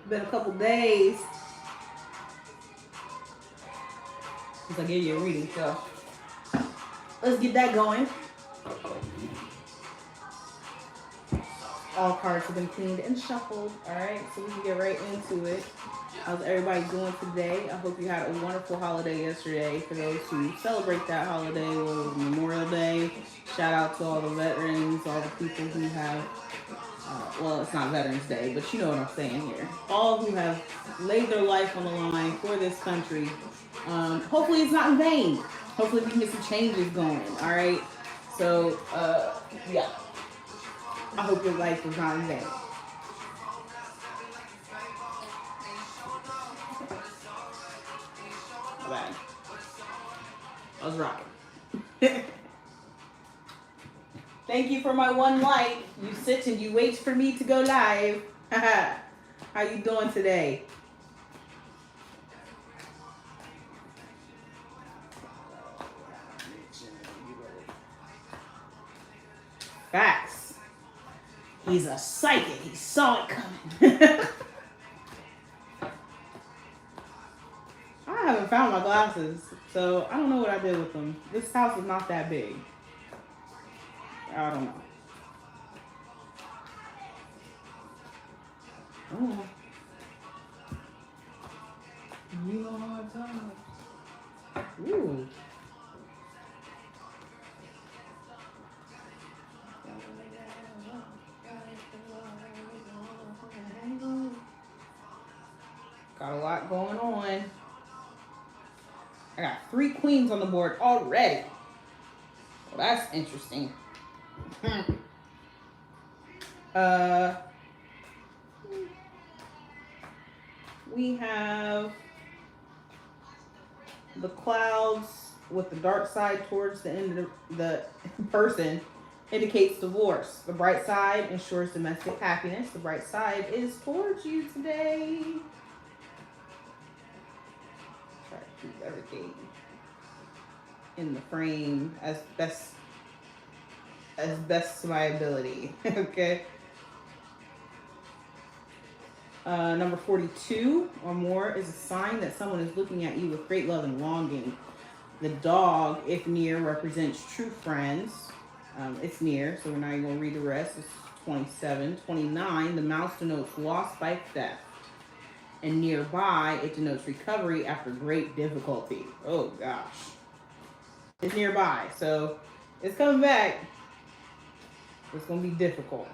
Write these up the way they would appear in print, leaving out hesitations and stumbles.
Been a couple days since I gave you a reading, so let's get that going. All cards have been cleaned and shuffled. All right, so we can get right into it. How's everybody doing today? I hope you had a wonderful holiday yesterday. For those who celebrate that holiday, or Memorial Day, shout out to all the veterans, all the people who have, well, it's not Veterans Day, but you know what I'm saying here. All who have laid their life on the line for this country. Hopefully, it's not in vain. Hopefully, we can get some changes going. All right. So, yeah, I hope your life was not in vain. Bad. I was rocking. Thank you for my one like. You sit and you wait for me to go live. How you doing today? Facts. He's a psychic. He saw it coming. I haven't found my glasses, so I don't know what I did with them. This house is not that big. I don't know. Oh. You don't know what time. Ooh. Got a lot going on. I got 3 queens on the board already. Well, that's interesting. We have the clouds with the dark side towards the end of the person indicates divorce. The bright side ensures domestic happiness. The bright side is towards you today. Try to keep everything in the frame as best to my ability. Okay. Number 42 or more is a sign that someone is looking at you with great love and longing. The dog, if near, represents true friends. It's near, so we're not even going to read the rest. It's 27. 29, the mouse denotes loss by theft. And nearby, it denotes recovery after great difficulty. Oh, gosh. It's nearby, so it's coming back. It's going to be difficult.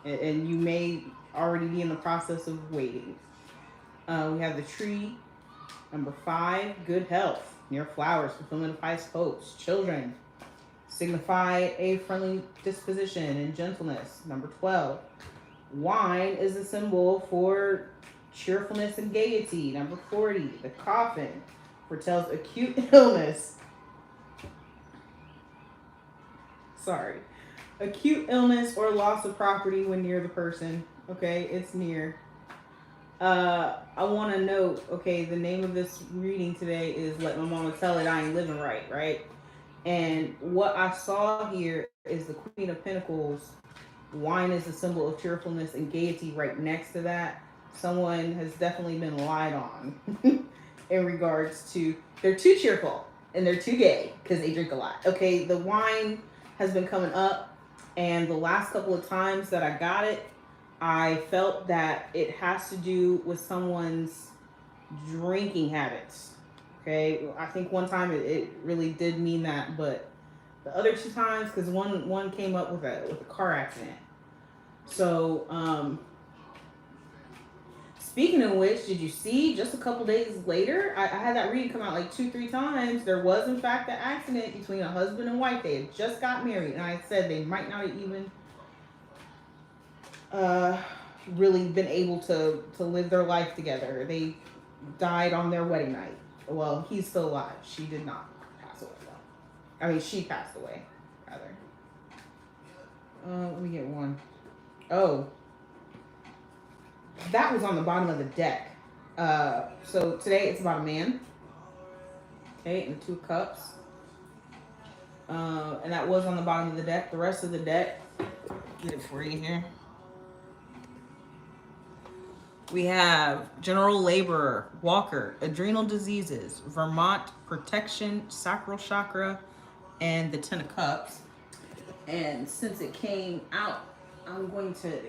And you may already be in the process of waiting. We have the tree. Number 5, good health. Near flowers, fulfillment of highest hopes. Children signify a friendly disposition and gentleness. Number 12, wine is a symbol for cheerfulness and gaiety. Number 40, the coffin foretells acute illness. Acute illness or loss of property when near the person. Okay, it's near. I want to note, okay, the name of this reading today is Let My Mama Tell It I Ain't Living Right, right? And what I saw here is the Queen of Pentacles. Wine is a symbol of cheerfulness and gaiety right next to that. Someone has definitely been lied on in regards to they're too cheerful and they're too gay because they drink a lot. Okay, the wine has been coming up, and the last couple of times that I got it, I felt that it has to do with someone's drinking habits. Okay, I think one time it really did mean that, but the other 2 times, because one came up with a car accident. So speaking of which, did you see just a couple days later, I had that reading come out like 2-3 times. There was in fact an accident between a husband and wife. They had just got married, and I said they might not have even really been able to live their life together. They died on their wedding night. Well, he's still alive. She did not pass away though. I mean, she passed away, rather. Let me get one. Oh, that was on the bottom of the deck. So today it's about a man. Okay, and 2 cups. And that was on the bottom of the deck. The rest of the deck, get it for you here. We have general laborer, walker, adrenal diseases, Vermont protection, sacral chakra, and the Ten of Cups. And since it came out, I'm going to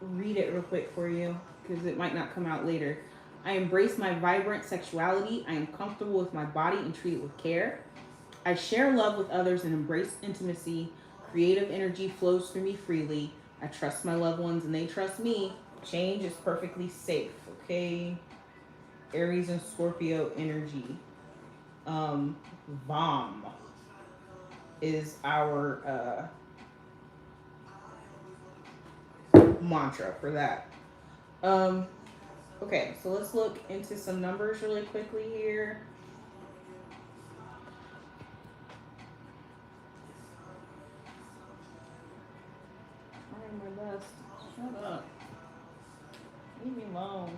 read it real quick for you because it might not come out later. I embrace my vibrant sexuality. I am comfortable with my body and treat it with care. I share love with others and embrace intimacy. Creative energy flows through me freely. I trust my loved ones and they trust me. Change is perfectly safe. Okay. Aries and Scorpio energy. Vom is our mantra for that. Um, okay, so let's look into some numbers really quickly here. Trying my best. Shut up. Leave me alone.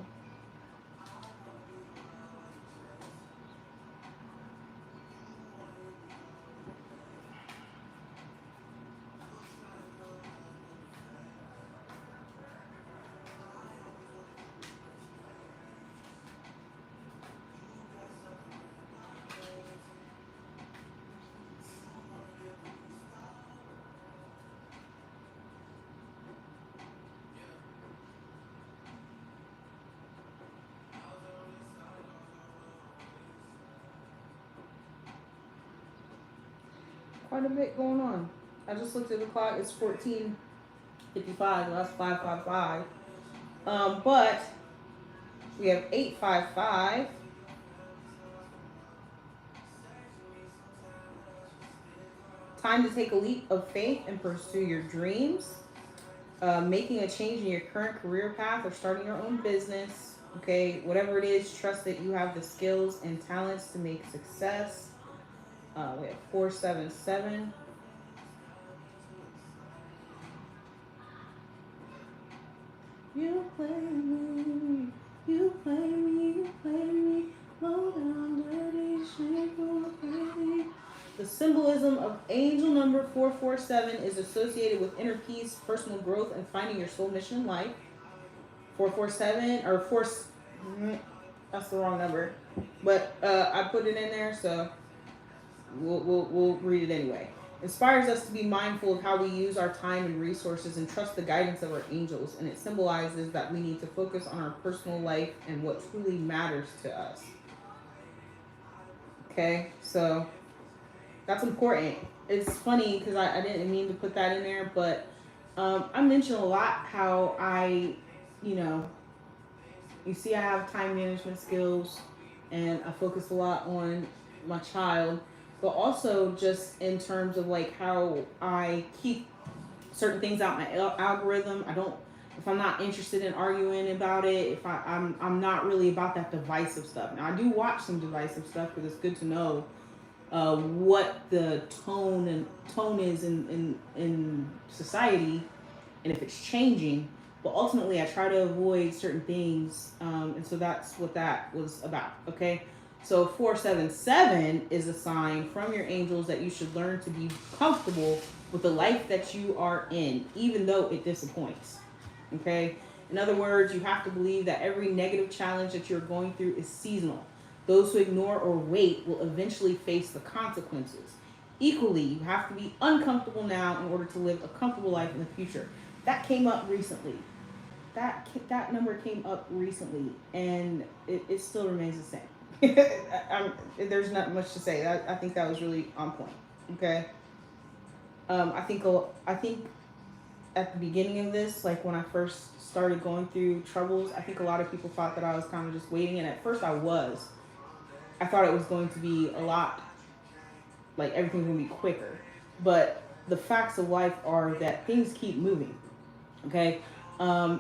Quite a bit going on. I just looked at the clock. It's 14:55. Well, that's 5:55. But we have 8:55. Time to take a leap of faith and pursue your dreams. Making a change in your current career path or starting your own business. Okay, whatever it is, trust that you have the skills and talents to make success. We have 477. You play me, you play me, you play me, low down, dirty, shameful, crazy. The symbolism of angel number 447 is associated with inner peace, personal growth, and finding your soul mission in life. 447 or 4. That's the wrong number, but I put it in there, so we'll read it anyway. Inspires us to be mindful of how we use our time and resources and trust the guidance of our angels. And it symbolizes that we need to focus on our personal life and what truly matters to us. Okay, so that's important. It's funny because I didn't mean to put that in there, but I mentioned a lot how you see I have time management skills and I focus a lot on my child, but also just in terms of like how I keep certain things out my algorithm. If I'm not interested in arguing about it, if I'm not really about that divisive stuff. Now I do watch some divisive stuff because it's good to know what the tone is in society and if it's changing. But ultimately, I try to avoid certain things, and so that's what that was about. Okay, so 477 is a sign from your angels that you should learn to be comfortable with the life that you are in, even though it disappoints. Okay, in other words, you have to believe that every negative challenge that you're going through is seasonal. Those who ignore or wait will eventually face the consequences. Equally, you have to be uncomfortable now in order to live a comfortable life in the future. That came up recently. That number came up recently, and it still remains the same. There's not much to say. I think that was really on point. Okay. I think at the beginning of this, like when I first started going through troubles, I think a lot of people thought that I was kind of just waiting, and at first I was. I thought it was going to be a lot, like everything's going to be quicker, but the facts of life are that things keep moving. Okay.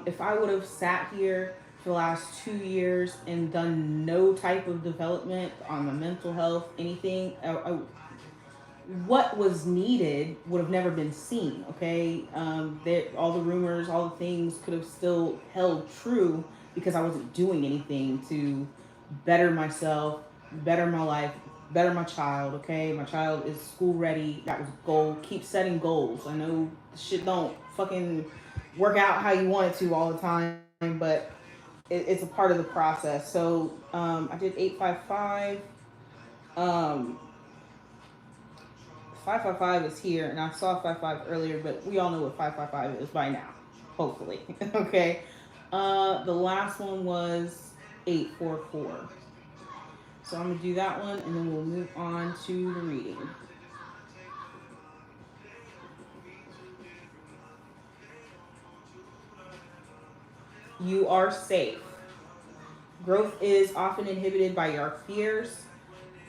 If I would have sat here for the last 2 years and done no type of development on my mental health, anything, what was needed would have never been seen. Okay. All the rumors, all the things could have still held true because I wasn't doing anything to better myself, better my life, better my child. Okay. My child is school ready. That was a goal. Keep setting goals. I know shit don't fucking work out how you want it to all the time, but it's a part of the process. So I did 855. Um, 555 is here, and I saw 55 earlier, but we all know what 555 is by now, hopefully. Okay. The last one was 844. So I'm gonna do that one, and then we'll move on to the reading. You are safe. Growth is often inhibited by your fears,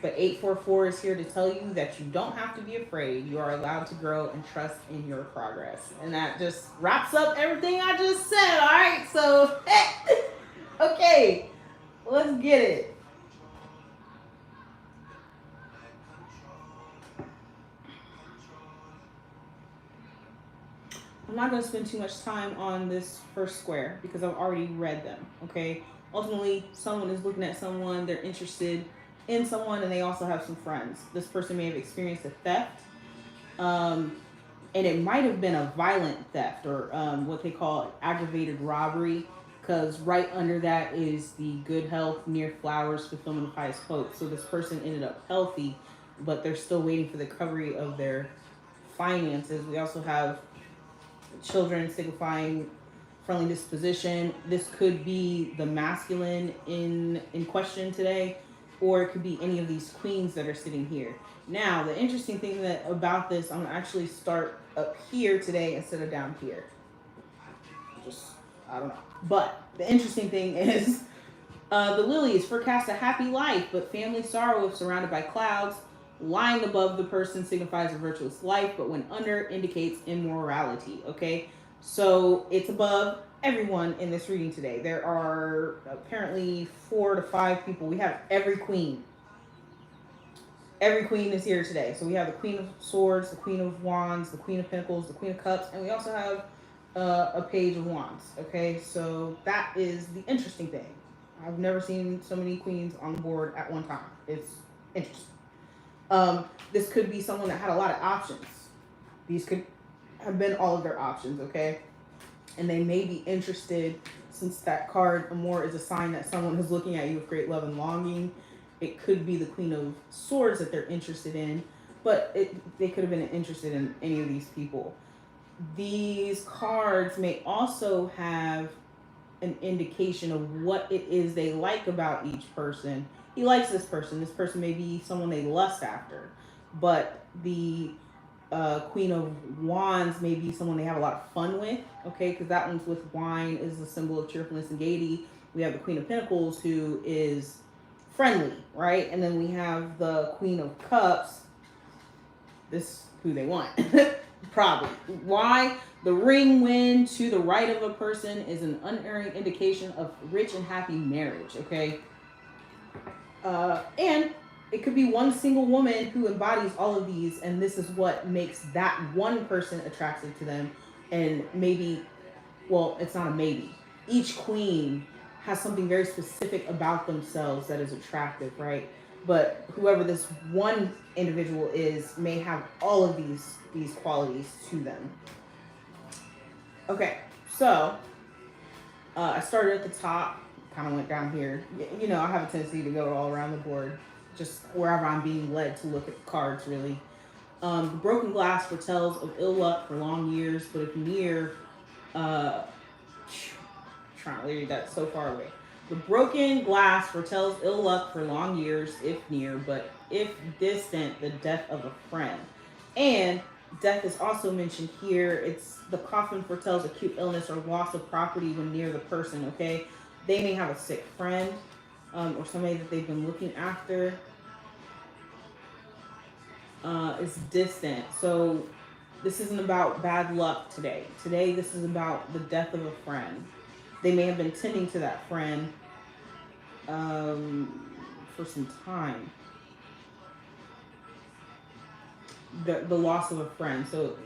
but 844 is here to tell you that you don't have to be afraid. You are allowed to grow and trust in your progress. And that just wraps up everything I just said, all right? So, okay, let's get it. I'm not going to spend too much time on this first square because I've already read them, okay? Ultimately, someone is looking at someone, they're interested in someone, and they also have some friends. This person may have experienced a theft, and it might have been a violent theft or what they call aggravated robbery, because right under that is the good health, near flowers, fulfillment of highest hope. So this person ended up healthy, but they're still waiting for the recovery of their finances. We also have children signifying friendly disposition. This could be the masculine in question today, or it could be any of these queens that are sitting here. Now, the interesting thing that about this, I'm gonna actually start up here today instead of down here. Just, I don't know. But the interesting thing is, the lilies forecast a happy life, but family sorrow if surrounded by clouds. Lying above the person signifies a virtuous life, but when under indicates immorality. Okay, so it's above everyone in this reading today. There are apparently 4 to 5 people. We have every queen. Every queen is here today. So we have the Queen of Swords, the Queen of Wands, the Queen of Pentacles, the Queen of Cups, and we also have a Page of Wands. Okay, so that is the interesting thing. I've never seen so many queens on the board at one time. It's interesting. This could be someone that had a lot of options. These could have been all of their options, okay? And they may be interested, since that card, Amor, is a sign that someone is looking at you with great love and longing. It could be the Queen of Swords that they're interested in, but they could have been interested in any of these people. These cards may also have an indication of what it is they like about each person. He likes this person. This person may be someone they lust after, but the Queen of Wands may be someone they have a lot of fun with, okay, because that one's with wine, is a symbol of cheerfulness and gaiety. We have the Queen of Pentacles, who is friendly, right? And then we have the Queen of Cups. This is who they want. Probably. Why? The ring wind to the right of a person is an unerring indication of rich and happy marriage, okay? And it could be one single woman who embodies all of these, and this is what makes that one person attractive to them. And maybe, well, it's not a maybe. Each queen has something very specific about themselves that is attractive, right? But whoever this one individual is may have all of these qualities to them. Okay, so I started at the top, kind of went down here. You know, I have a tendency to go all around the board, just wherever I'm being led to look at the cards, really. The broken glass foretells of ill luck for long years, but if near, trying to read that so far away. The broken glass foretells ill luck for long years, if near, but if distant, the death of a friend. And death is also mentioned here. It's the coffin foretells acute illness or loss of property when near the person, okay? They may have a sick friend or somebody that they've been looking after. It's distant. So this isn't about bad luck today. Today, this is about the death of a friend. They may have been tending to that friend for some time. The loss of a friend. So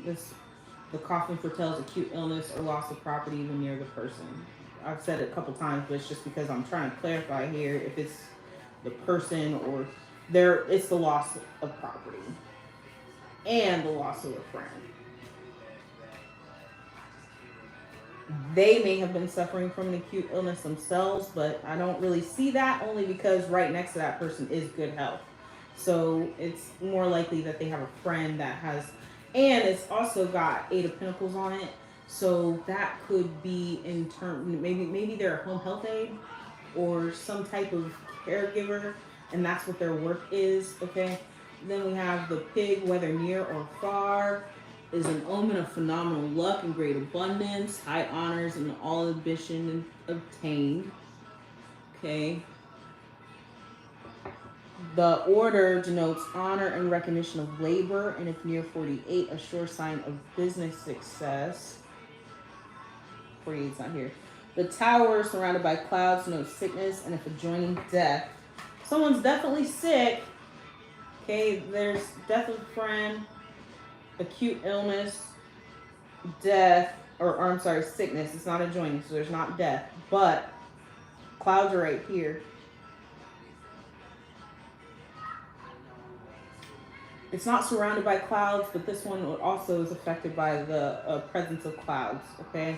the coffin foretells acute illness or loss of property when near the person. I've said it a couple times, but it's just because I'm trying to clarify here if it's the person or it's the loss of property and the loss of a friend. They may have been suffering from an acute illness themselves, but I don't really see that, only because right next to that person is good health. So it's more likely that they have a friend that has, and it's also got Eight of Pentacles on it. So that could be in term, maybe they're a home health aide or some type of caregiver, and that's what their work is. Okay. Then we have the pig, whether near or far, is an omen of phenomenal luck and great abundance, high honors, and all ambition obtained. Okay. The order denotes honor and recognition of labor, and if near 48, a sure sign of business success. 48 is not here. The tower, surrounded by clouds, denotes sickness, and if adjoining death. Someone's definitely sick. Okay, there's death of a friend, acute illness, death, or I'm sorry, sickness. It's not adjoining, so there's not death. But clouds are right here. It's not surrounded by clouds, but this one also is affected by the presence of clouds, okay?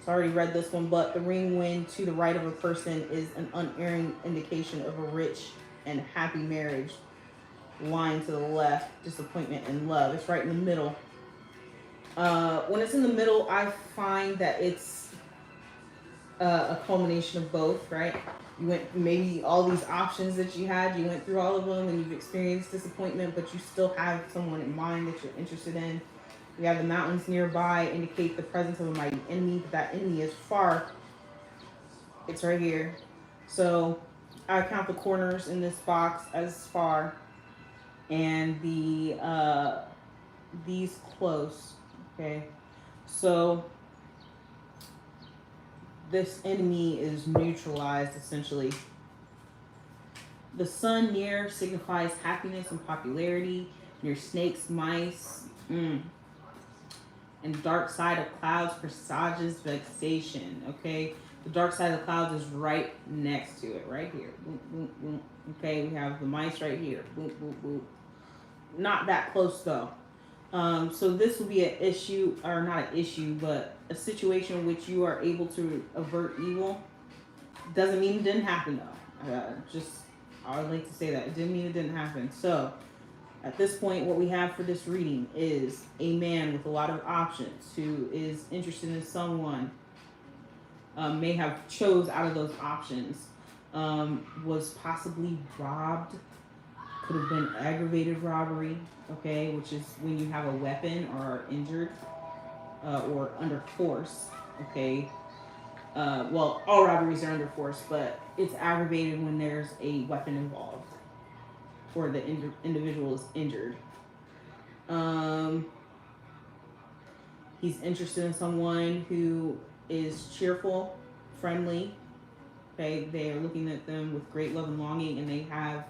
So I already read this one, but the ring wind to the right of a person is an unerring indication of a rich and happy marriage. Line to the left, disappointment and love. It's right in the middle. When it's in the middle, I find that it's a culmination of both, right? You went maybe all these options that you had, you went through all of them and you've experienced disappointment, but you still have someone in mind that you're interested in. We have the mountains nearby indicate the presence of a mighty enemy, but that enemy is far. It's right here. So I count the corners in this box as far, and these close. Okay, so this enemy is neutralized essentially. The sun near signifies happiness and popularity. Near snakes, mice, and dark side of clouds presages vexation. Okay, the dark side of the clouds is right next to it, right here. Boom, boom, boom. Okay, we have the mice right here. Boom, boom, boom. Not that close though. So this will be an issue, or not an issue, but a situation in which you are able to avert evil. Doesn't mean it didn't happen though. I would like to say that. It didn't mean it didn't happen. So at this point, what we have for this reading is a man with a lot of options who is interested in someone, may have chose out of those options, was possibly robbed, could have been aggravated robbery, okay, which is when you have a weapon or are injured, or under force, okay. Well, all robberies are under force, but it's aggravated when there's a weapon involved or the individual is injured. He's interested in someone who is cheerful, friendly. Okay, they are looking at them with great love and longing, and they have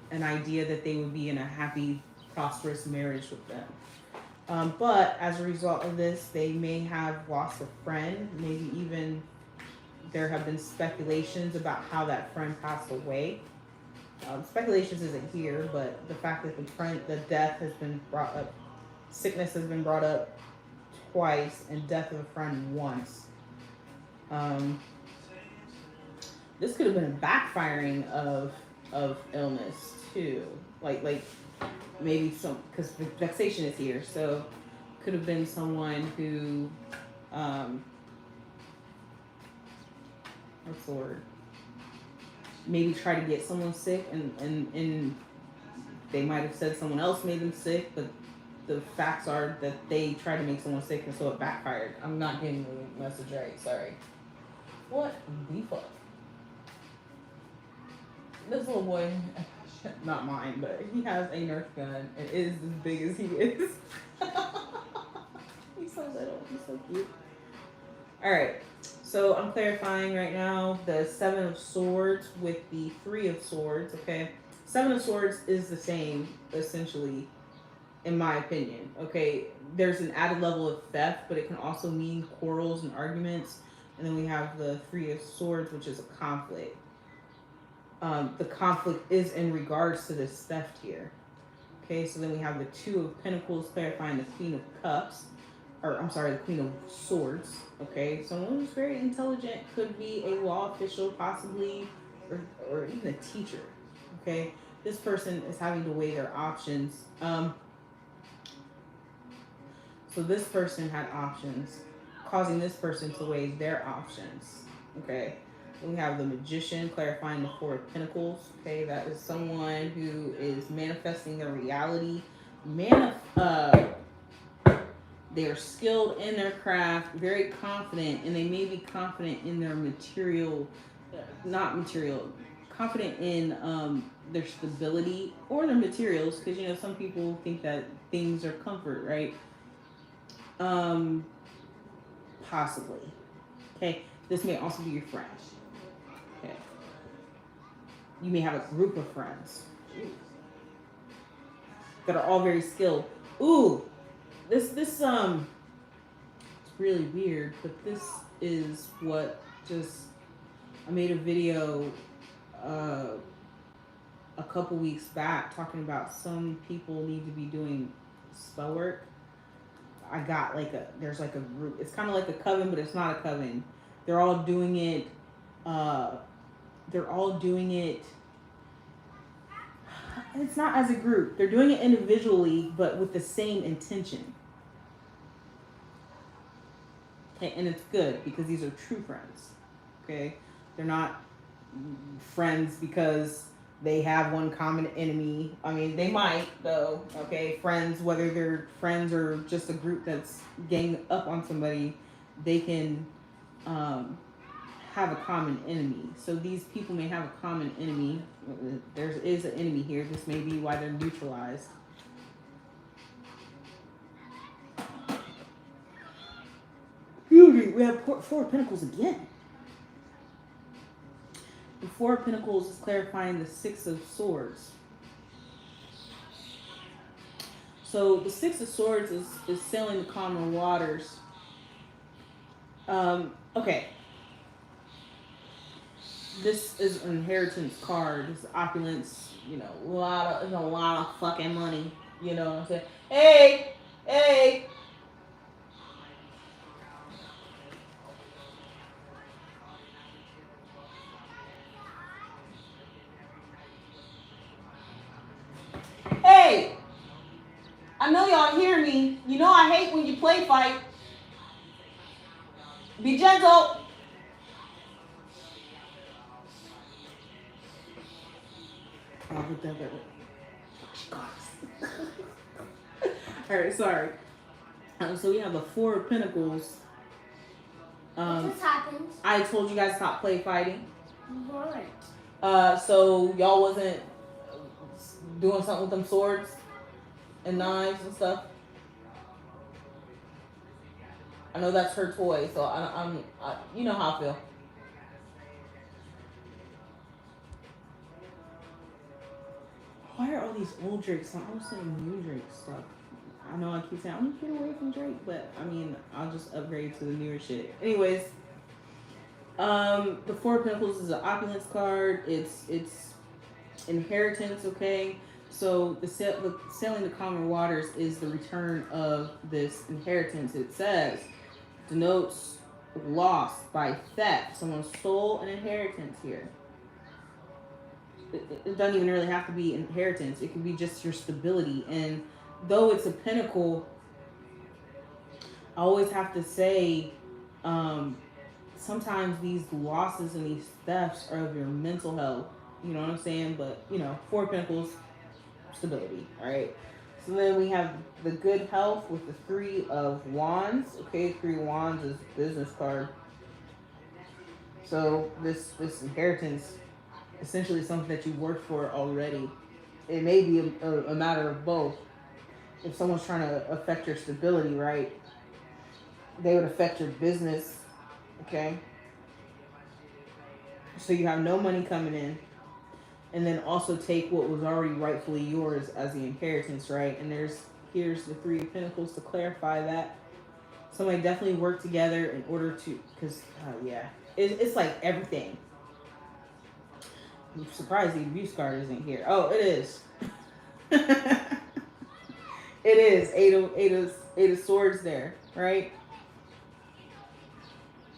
an idea that they would be in a happy, prosperous marriage with them. But as a result of this, they may have lost a friend. Maybe even there have been speculations about how that friend passed away. Speculations isn't here, but the fact that the death has been brought up, sickness has been brought up twice, and death of a friend once. This could have been a backfiring of illness too, like maybe some, because vexation is here, so could have been someone who, what's the word? Maybe try to get someone sick, and they might have said someone else made them sick, but the facts are that they tried to make someone sick, and so it backfired. I'm not getting the message right. Sorry. What the fuck? This little boy, not mine, but he has a Nerf gun and it is as big as he is. He's so little. He's so cute. All right. So I'm clarifying right now the Seven of Swords with the Three of Swords, okay? Seven of Swords is the same, essentially, in my opinion, okay? There's an added level of theft, but it can also mean quarrels and arguments. And then we have the Three of Swords, which is a conflict. The conflict is in regards to this theft here. Okay, so then we have the Two of Pentacles clarifying the Queen of Cups. or I'm sorry, the Queen of Swords. Okay, someone who's very intelligent, could be a law official, possibly, or even a teacher. Okay, this person is having to weigh their options. So this person had options, causing this person to weigh their options. Okay. We have the Magician clarifying the Four of Pentacles. Okay, that is someone who is manifesting their reality. They are skilled in their craft, very confident, and they may be confident in their material, not material, confident in their stability or their materials, because you know some people think that things are comfort, right? Possibly. Okay, this may also be your friend. Okay, you may have a group of friends that are all very skilled. Ooh, this it's really weird, but this is what just I made a video a couple weeks back talking about some people need to be doing spell work. I got there's like a group. It's kind of like a coven, but it's not a coven. They're all doing it. They're all doing it. It's not as a group. They're doing it individually, but with the same intention. Okay, and it's good because these are true friends. Okay, they're not friends because they have one common enemy. I mean, they might though. Okay, friends, whether they're friends or just a group that's gang up on somebody, they can have a common enemy. So these people may have a common enemy. There is an enemy here. This may be why they're neutralized. We have Four of Pentacles again. The Four of Pentacles is clarifying the Six of Swords. So the Six of Swords is sailing the calmer waters. Okay. This is an inheritance card. This is opulence. You know, a lot of fucking money. You know what I'm saying? Hey. Hey. I know y'all hear me. You know I hate when you play fight. Be gentle. Alright, sorry. So we have the Four of Pentacles. What just happened? I told you guys stop play fighting. You weren't. So y'all wasn't doing something with them swords and knives and stuff. I know that's her toy, so I'm you know how I feel. Why are all these old Drakes? I'm saying new Drake stuff. I know I keep saying I'm gonna get away from Drake, but I mean I'll just upgrade to the newer shit. Anyways, the Four of Pentacles is an opulence card. It's inheritance. Okay, so the sailing the calmer waters is the return of this inheritance. It says denotes loss by theft. Someone stole an inheritance here. It doesn't even really have to be inheritance. It can be just your stability. And though it's a pentacle, I always have to say, sometimes these losses and these thefts are of your mental health. You know what I'm saying? But, you know, Four of Pentacles, stability, all right? So then we have the good health with the Three of Wands. Okay, Three of Wands is business card. So this inheritance essentially something that you worked for already. It may be a matter of both. If someone's trying to affect your stability, right, they would affect your business, okay? So you have no money coming in, and then also take what was already rightfully yours as the inheritance, right? And here's the Three of Pentacles to clarify that. Somebody definitely worked together in order to, because, yeah, it's like everything. I'm surprised the abuse card isn't here. Oh, it is. It is. Eight of Swords there. right?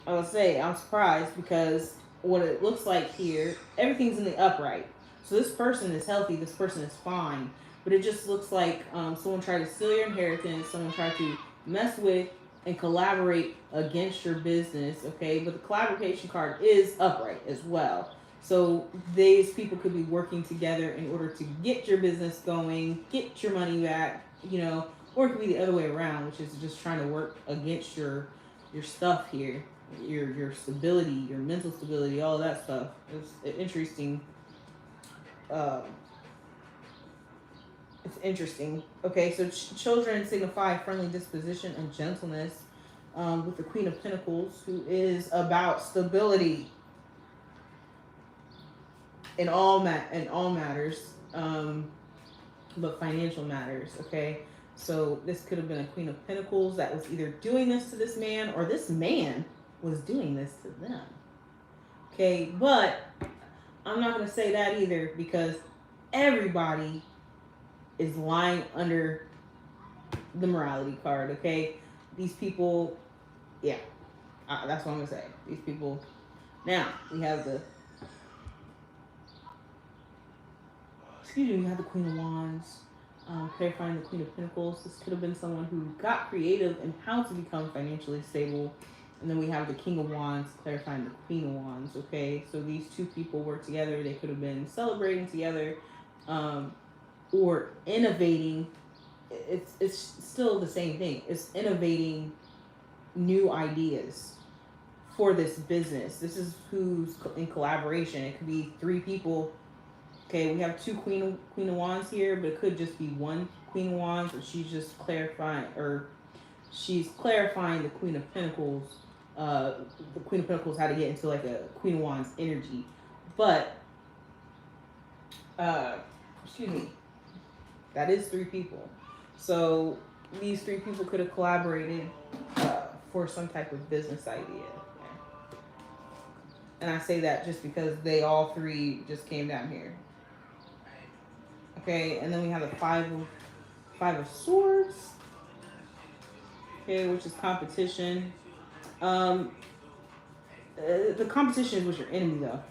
I would say I'm surprised because what it looks like here, everything's in the upright. So this person is healthy, this person is fine. But it just looks like someone tried to steal your inheritance, someone tried to mess with and collaborate against your business, okay? But the collaboration card is upright as well. So these people could be working together in order to get your business going, get your money back, you know, or it could be the other way around, which is just trying to work against your stuff here, your stability, your mental stability, all of that stuff. It's interesting. Um, it's interesting. Okay, so children signify friendly disposition and gentleness, with the Queen of Pentacles, who is about stability in all matters, but financial matters. Okay, so this could have been a Queen of Pentacles that was either doing this to this man, or this man was doing this to them. Okay, but I'm not going to say that either, because everybody is lying under the morality card. Okay, these people, yeah, that's what I'm going to say. These people. Now we have the, we have the Queen of Wands, clarifying the Queen of Pentacles. This could have been someone who got creative in how to become financially stable. And then we have the King of Wands, clarifying the Queen of Wands. Okay, so these two people work together. They could have been celebrating together, or innovating. It's still the same thing. It's innovating new ideas for this business. This is who's in collaboration. It could be three people. Okay, we have two Queen of Wands here, but it could just be one Queen of Wands, or she's just clarifying, or she's clarifying the Queen of Pentacles. The Queen of Pentacles had to get into like a Queen of Wands energy, but excuse me, that is three people. So these three people could have collaborated for some type of business idea. And I say that just because they all three just came down here. Okay, and then we have the five of swords. Okay, which is competition. The competition is with your enemy, though.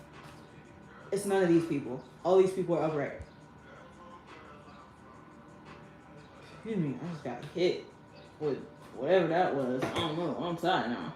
It's none of these people. All these people are upright. Excuse me, I just got hit with whatever that was. I don't know. I'm tired now.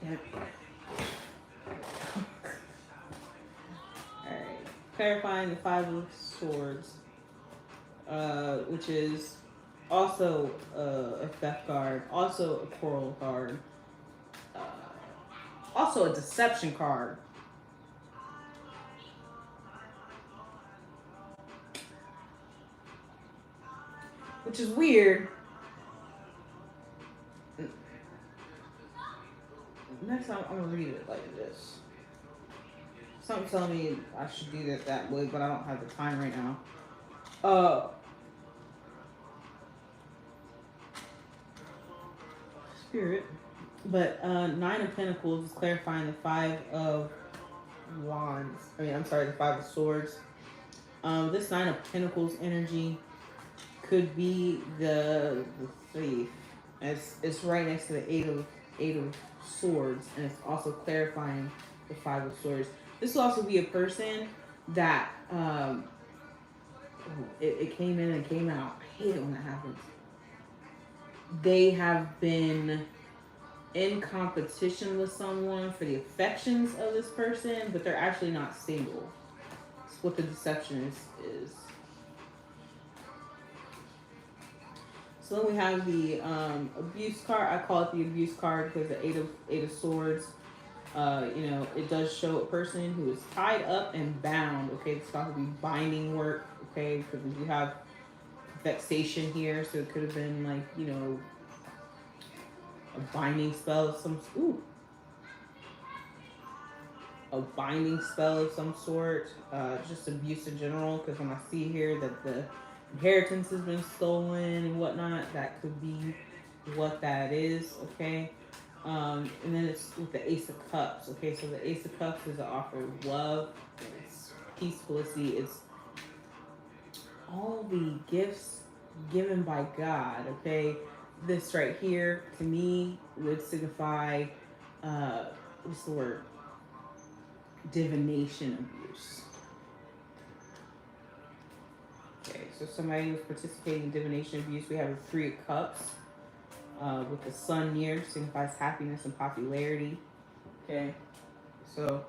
Alright. Clarifying the Five of Swords, which is also a theft card, also a quarrel card, also a deception card. Which is weird. Next time I'm gonna read it like this. Something telling me I should do it that way, but I don't have the time right now. Spirit. But Nine of Pentacles is clarifying the Five of Wands. The Five of Swords. This Nine of Pentacles energy could be the thief. It's right next to the Eight of Swords, and it's also clarifying the Five of Swords. This will also be a person that it came in and came out. I hate it when that happens. They have been in competition with someone for the affections of this person, but they're actually not single. That's what the deception is. So then we have the abuse card. I call it the abuse card because the Eight of Swords, it does show a person who is tied up and bound. Okay, it's got to be binding work. Okay, because we do have vexation here, so it could have been like, a binding spell of some. Ooh, a binding spell of some sort, just abuse in general. Because when I see here that the inheritance has been stolen and whatnot, that could be what that is. Okay. And then it's with the Ace of Cups. Okay, so the Ace of Cups is an offer of love, it's peace, felicity, it's all the gifts given by God. Okay, this right here to me would signify what's the word? Divination abuse. Okay, so somebody who's participating in divination abuse. We have a Three of Cups with the sun near, signifies happiness and popularity. Okay, so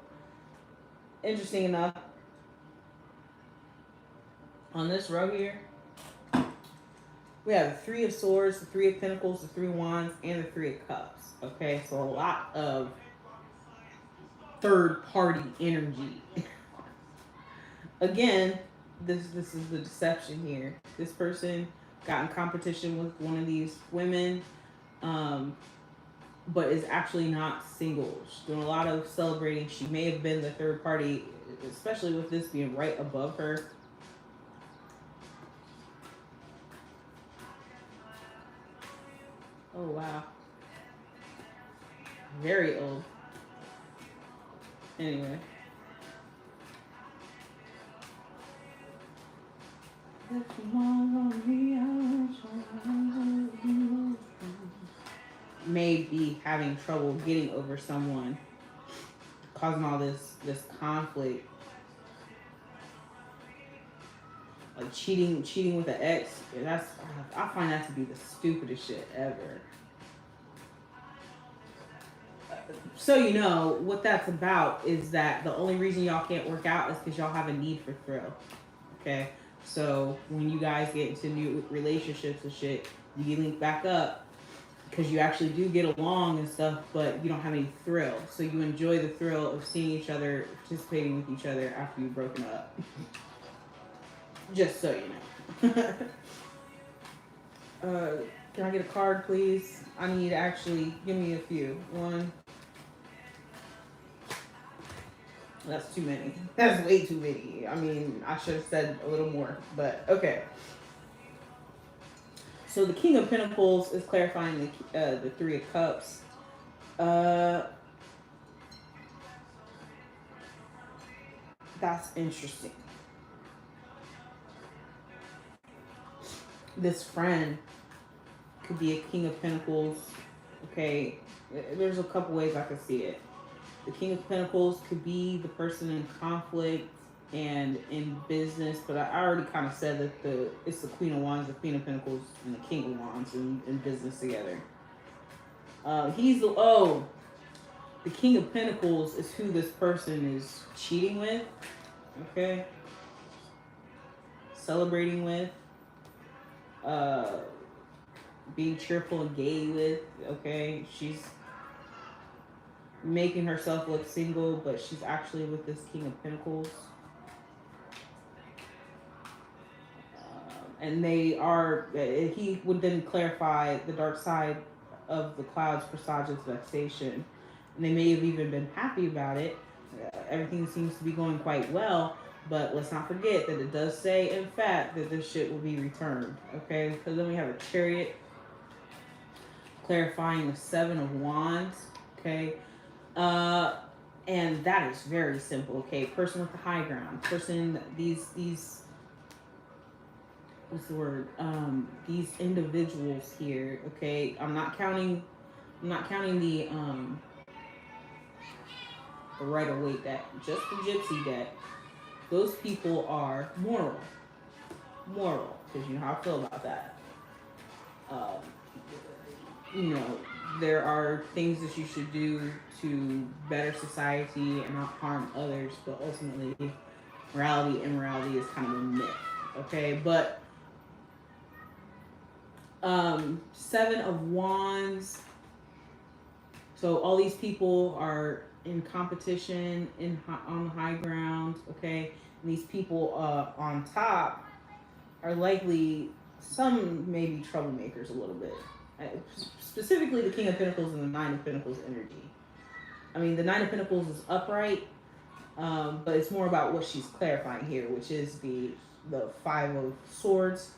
interesting enough, on this row here, we have the Three of Swords, the Three of Pentacles, the Three of Wands, and the Three of Cups. Okay, so a lot of third party energy. Again, this is the deception here. This person got in competition with one of these women, but is actually not single. She's doing a lot of celebrating. She may have been the third party, especially with this being right above her. Oh, wow. Very old. Anyway. May be having trouble getting over someone, causing all this conflict. Like cheating with an ex. I find that to be the stupidest shit ever. So you know what that's about is that the only reason y'all can't work out is because y'all have a need for thrill. Okay, so when you guys get into new relationships and shit, you link back up because you actually do get along and stuff, but you don't have any thrill. So you enjoy the thrill of seeing each other, participating with each other after you've broken up. Just so you know. Can I get a card, please? I need actually, give me a few. One. That's too many. That's way too many. I mean, I should have said a little more, but okay. So the King of Pentacles is clarifying the Three of Cups. That's interesting. This friend could be a King of Pentacles. Okay, there's a couple ways I could see it. The King of Pentacles could be the person in conflict and in business, but I already kind of said that it's the Queen of Wands, the Queen of Pentacles, and the King of Wands in business together. The King of Pentacles is who this person is cheating with, okay? Celebrating with, being cheerful and gay with, okay? She's making herself look single, but she's actually with this King of Pentacles. And they are, he would then clarify the dark side of the clouds presages vexation. And they may have even been happy about it. Everything seems to be going quite well, but let's not forget that it does say, in fact, that this shit will be returned. Okay, because then we have a Chariot clarifying the Seven of Wands. Okay, and that is very simple. Okay, person with the high ground, person, these what's the word? These individuals here. Okay, I'm not counting the Rider-Waite deck, just the Gypsy deck. Those people are moral, because you know how I feel about that. You know, there are things that you should do to better society and not harm others, but ultimately, morality and immorality is kind of a myth. Okay, but Seven of Wands. So all these people are in competition on the high ground, okay? And these people on top are likely, some maybe troublemakers a little bit. Specifically the King of Pentacles and the Nine of Pentacles energy. I mean, the Nine of Pentacles is upright, But it's more about what she's clarifying here, which is the Five of Swords.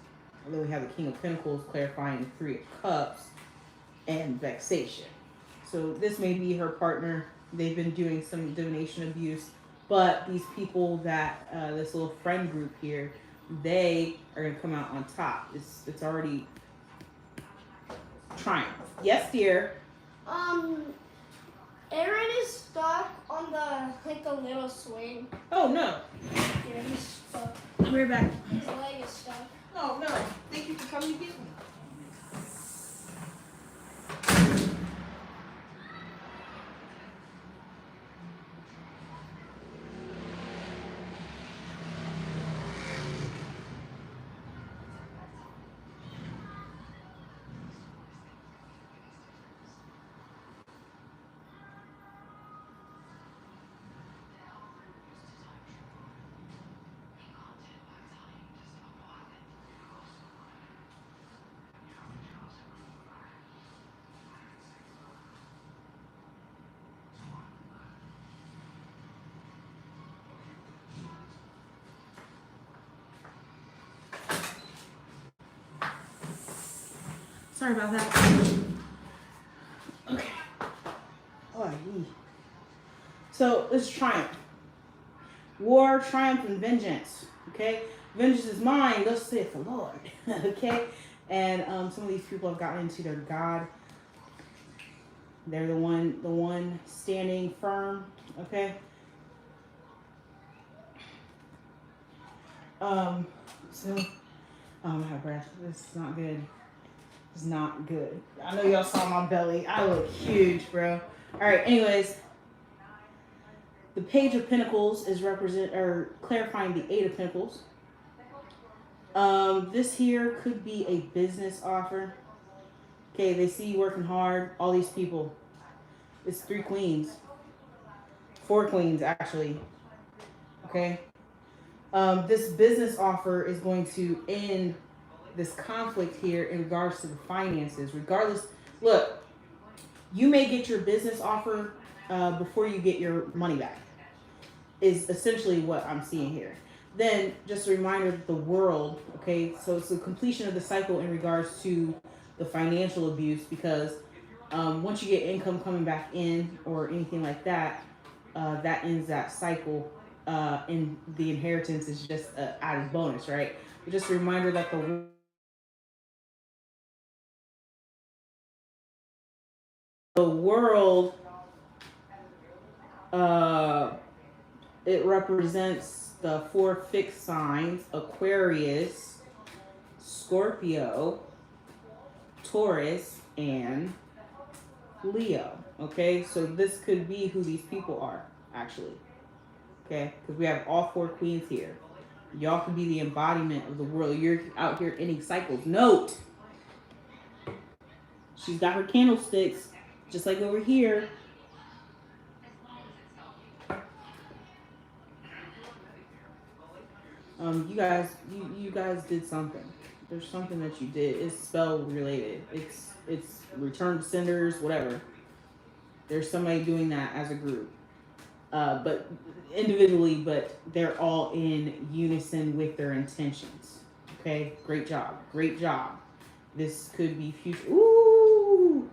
And then we have the King of Pentacles clarifying Three of Cups and vexation. So this may be her partner. They've been doing some divination abuse, but these people that this little friend group here, they are gonna come out on top. It's already triumph. Yes, dear. Aaron is stuck on the little swing. Oh no. Yeah, he's stuck. I'll be right back. His leg is stuck. No. Thank you for coming to get me. Sorry about that. Okay. Oh, so this is triumph. War, triumph, and vengeance. Okay? Vengeance is mine, thus saith the Lord. Okay? And some of these people have gotten into their God. They're the one standing firm. Okay? So I'm out of breath. This is not good. It's not good. I know y'all saw my belly. I look huge, bro. Alright, anyways. The Page of Pentacles is clarifying the Eight of Pentacles. This here could be a business offer. Okay, they see you working hard. All these people. It's 3 queens. 4 queens, actually. Okay. This business offer is going to end this conflict here in regards to the finances. Regardless, look, you may get your business offer before you get your money back, is essentially what I'm seeing here. Then just a reminder that the world, okay, so it's the completion of the cycle in regards to the financial abuse, because once you get income coming back in or anything like that, that ends that cycle, and the inheritance is just an added bonus, right? But just a reminder that the world, it represents the 4 fixed signs: Aquarius, Scorpio, Taurus, and Leo. Okay, so this could be who these people are, actually. Okay, because we have all 4 queens here. Y'all could be the embodiment of the world. You're out here ending cycles. Note, she's got her candlesticks, just like over here. You guys did something. There's something that you did. It's spell related. It's return to senders, whatever. There's somebody doing that as a group, but individually, but they're all in unison with their intentions. Okay, great job, great job. This could be future. Ooh,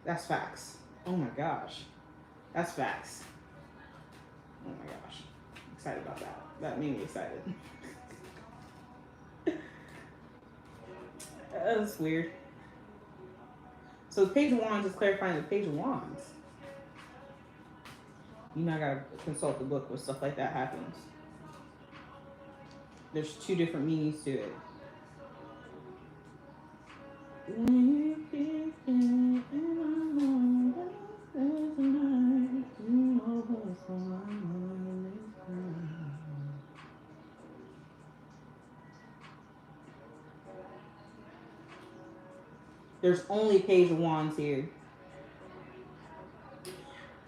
that's facts. Oh my gosh, that's facts. Oh my gosh, excited about that. That made me excited. That's weird. So the Page of Wands is clarifying the Page of Wands. You might gotta consult the book when stuff like that happens. There's 2 different meanings to it. There's only Page of Wands here.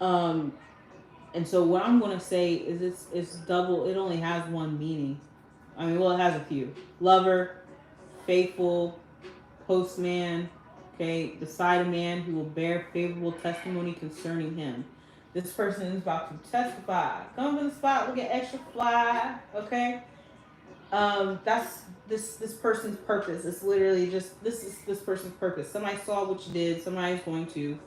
And so what I'm going to say is it's double. It only has 1 meaning. I mean, well, it has a few. Lover, faithful, postman, okay, beside a man who will bear favorable testimony concerning him. This person is about to testify. Come to the spot looking extra fly. Okay. That's this person's purpose. It's literally just this is this person's purpose. Somebody saw what you did. Somebody's going to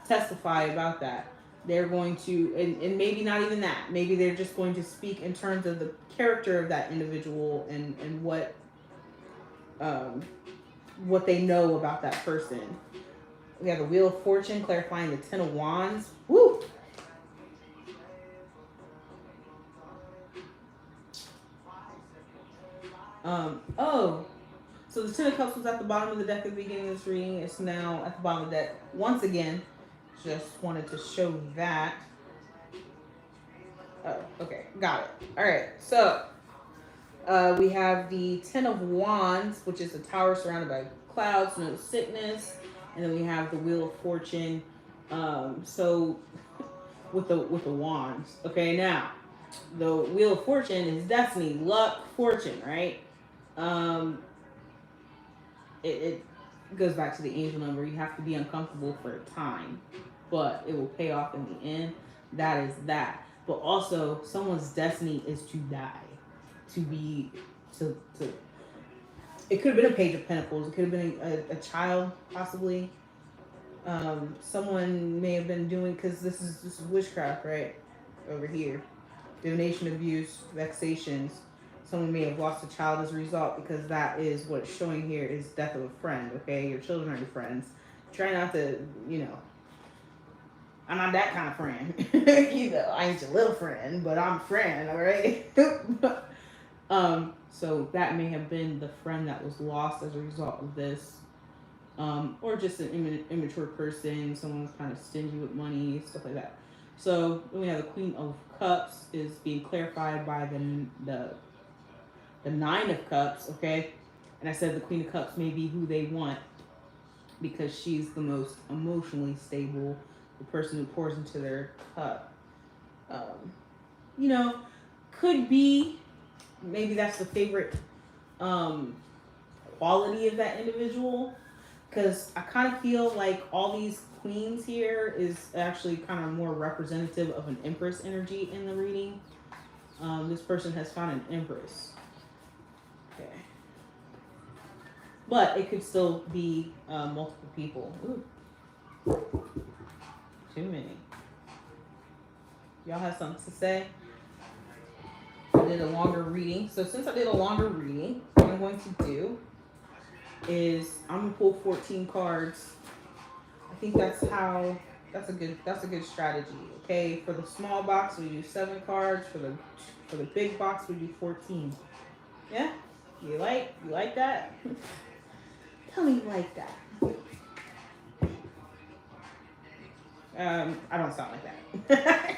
testify about that. They're going to, and maybe not even that. Maybe they're just going to speak in terms of the character of that individual and um, what they know about that person. We have the Wheel of Fortune clarifying the Ten of Wands. Woo! Oh, so the Ten of Cups was at the bottom of the deck at the beginning of this reading. It's now at the bottom of the deck once again. Just wanted to show that. Oh, okay, got it. All right, so we have the Ten of Wands, which is a tower surrounded by clouds, no sickness, and then we have the Wheel of Fortune. So with the wands. Okay, now the Wheel of Fortune is destiny, luck, fortune, right? It goes back to the angel number. You have to be uncomfortable for a time, but it will pay off in the end. That is that. But also, someone's destiny is to die, to be, to. It could have been a Page of Pentacles. It could have been a child, possibly. Someone may have been doing, because this is witchcraft, right? Over here, divination, abuse, vexations. Someone may have lost a child as a result, because that is what it's showing here is death of a friend. Okay, your children are your friends. Try not to, I'm not that kind of friend. I ain't your little friend, but I'm a friend. All right. So that may have been the friend that was lost as a result of this. Or just an immature person, someone's kind of stingy with money, stuff like that. So then we have the Queen of Cups is being clarified by the Nine of Cups, okay? And I said the Queen of Cups may be who they want because she's the most emotionally stable, the person who pours into their cup. Could be, maybe that's the favorite quality of that individual. Because I kind of feel like all these queens here is actually kind of more representative of an empress energy in the reading. This person has found an empress. Okay. But it could still be multiple people. Ooh. Too many. Y'all have something to say? I did a longer reading. So since I did a longer reading, what I'm going to do is I'm gonna pull 14 cards. I think that's a good strategy. Okay, for the small box we do 7 cards. For the big box we do 14. Yeah, you like that? Tell me you like that. I don't sound like that.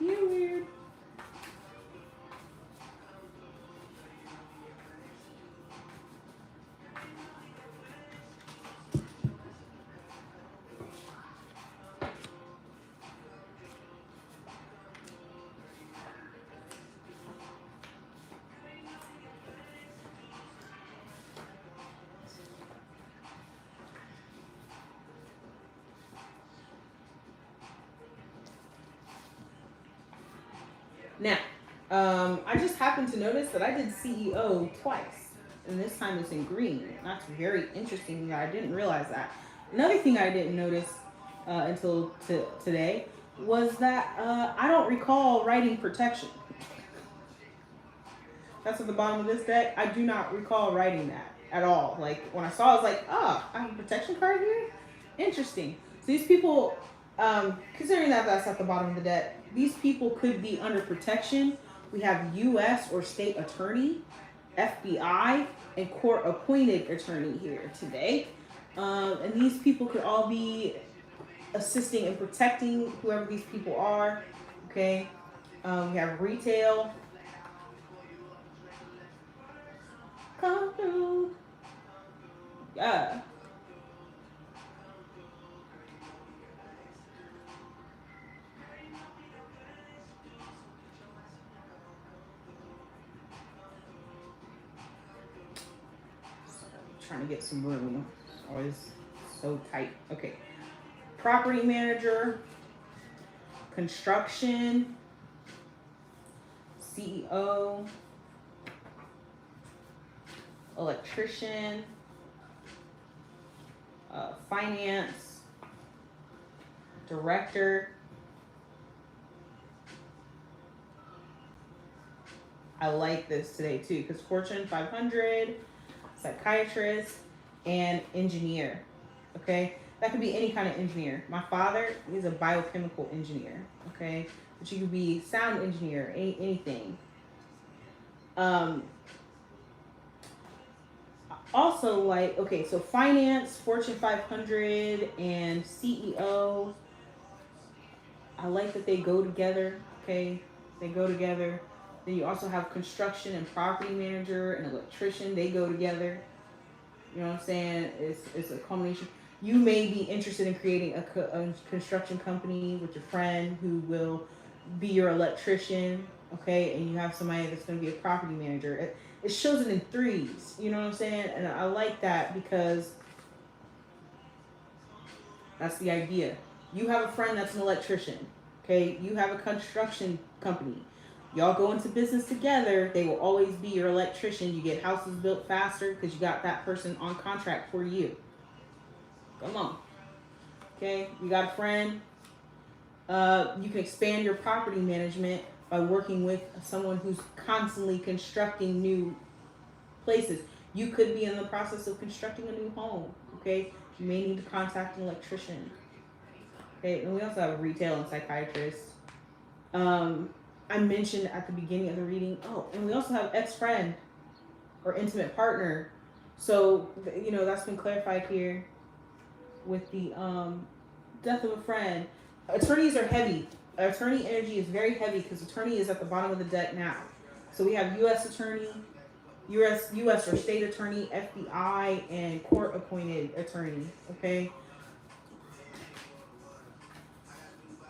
You're weird. Now, I just happened to notice that I did CEO twice, and this time it's in green. That's very interesting. I didn't realize that. Another thing I didn't notice until today was that I don't recall writing protection. That's at the bottom of this deck. I do not recall writing that at all. Like, when I saw it, I was like, oh, I have a protection card here? Interesting. So these people, considering that that's at the bottom of the deck, these people could be under protection. We have U.S. or state attorney, FBI, and court-appointed attorney here today. And these people could all be assisting and protecting whoever these people are. Okay. We have retail. Come through. Yeah. Trying to get some room. Always so tight. Okay. property manager, construction, CEO, electrician, finance, director. I like this today too because Fortune 500, psychiatrist, and engineer. Okay, that could be any kind of engineer. My father is a biochemical engineer. Okay, but you could be sound engineer, anything. Also, like, okay, so finance, Fortune 500, and CEO. I like that they go together. Okay, they go together. Then you also have construction and property manager and electrician. They go together. You know what I'm saying? It's a combination. You may be interested in creating a construction company with your friend who will be your electrician, okay? And you have somebody that's going to be a property manager. It shows it in threes. You know what I'm saying? And I like that because that's the idea. You have a friend that's an electrician, okay? You have a construction company. Y'all go into business together. They will always be your electrician. You get houses built faster because you got that person on contract for you. Come on. Okay, you got a friend. You can expand your property management by working with someone who's constantly constructing new places. You could be in the process of constructing a new home. Okay, you may need to contact an electrician. Okay, and we also have a retail and psychiatrist. I mentioned at the beginning of the reading. Oh, and we also have ex-friend or intimate partner. So that's been clarified here with the death of a friend. Attorneys are heavy. Attorney energy is very heavy because attorney is at the bottom of the deck now. So we have U.S. attorney, U.S. or state attorney, FBI, and court appointed attorney. Okay.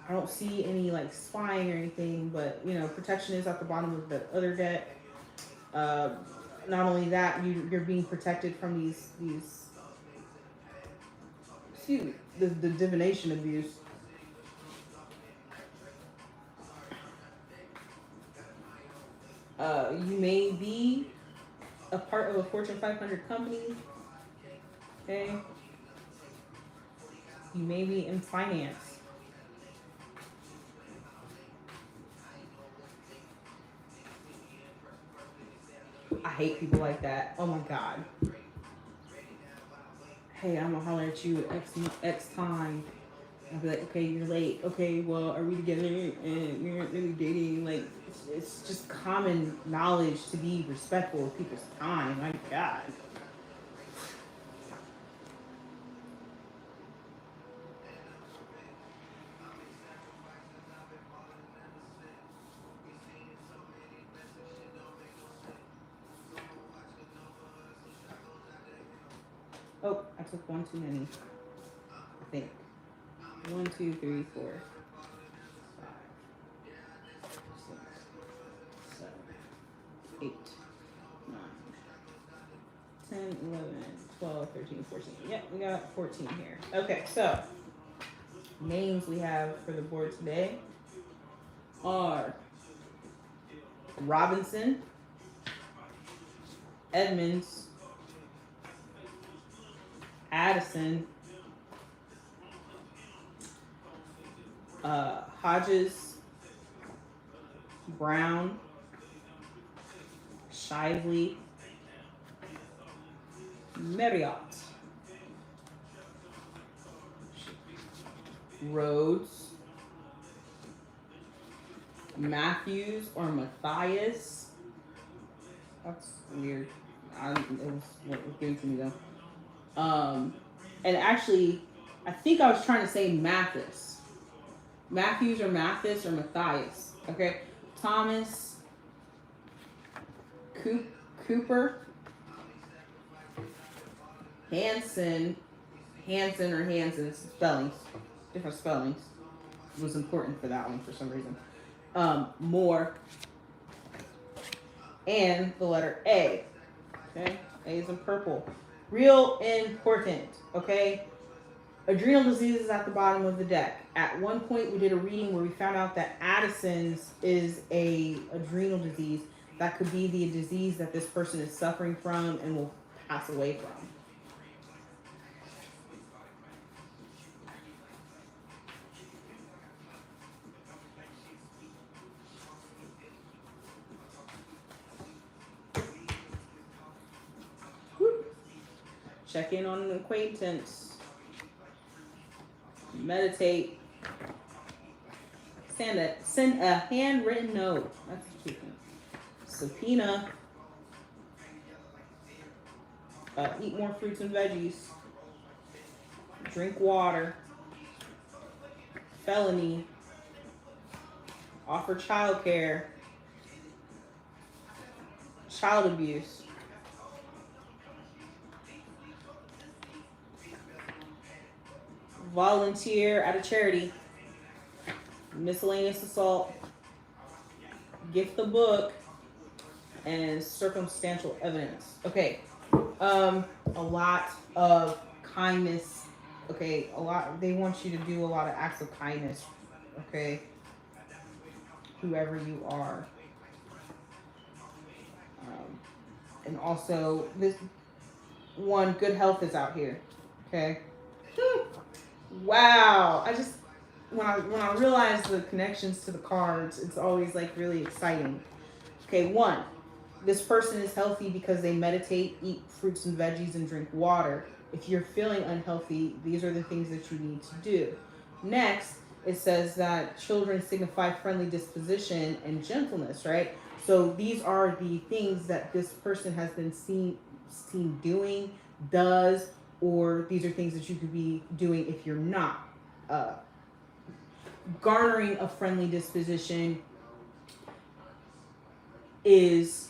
I don't see any like spying or anything, but protection is at the bottom of the other deck. Not only that, you're being protected from these excuse me, the divination abuse. You may be a part of a Fortune 500 company. Okay. You may be in finance. I hate people like that. Oh my God. Hey, I'm gonna holler at you at X time. I'll be like, okay, you're late. Okay, well, are we together? And you're not really dating. Like, it's just common knowledge to be respectful of people's time. My God. Oh, I took one too many. I think. 1, 2, 3, 4, 5, 6, 7, 8, 9, 10, 11, 12, 13, 14. Yep, we got 14 here. Okay, so names we have for the board today are Robinson, Edmonds, Addison, Hodges, Brown, Shively, Marriott, Rhodes, Matthews or Matthias. That's weird. It was what was given to me though. And actually, I think I was trying to say Mathis. Matthews or Mathis or Matthias. Okay. Thomas, Cooper, Hanson or Hanson, spellings, different spellings. It was important for that one for some reason. Moore, and the letter A. Okay, A is in purple. Real important. Okay, Adrenal disease is at the bottom of the deck. At one point, we did a reading where we found out that Addison's is a adrenal disease. That could be the disease that this person is suffering from and will pass away from. Check in on an acquaintance. Meditate. Send a handwritten note. That's a cute one. Subpoena. Eat more fruits and veggies. Drink water. Felony. Offer childcare. Child abuse. Volunteer at a charity. Miscellaneous assault. Gift the book. And circumstantial evidence. Okay. A lot of kindness. Okay. They want you to do a lot of acts of kindness. Okay. Whoever you are. And also, this one, good health is out here. Okay. Wow. When I realize the connections to the cards, it's always like really exciting. Okay, one, this person is healthy because they meditate, eat fruits and veggies, and drink water. If you're feeling unhealthy, these are the things that you need to do. Next, it says that children signify friendly disposition and gentleness, right? So these are the things that this person has been seen doing, does, or these are things that you could be doing if you're not. Garnering a friendly disposition is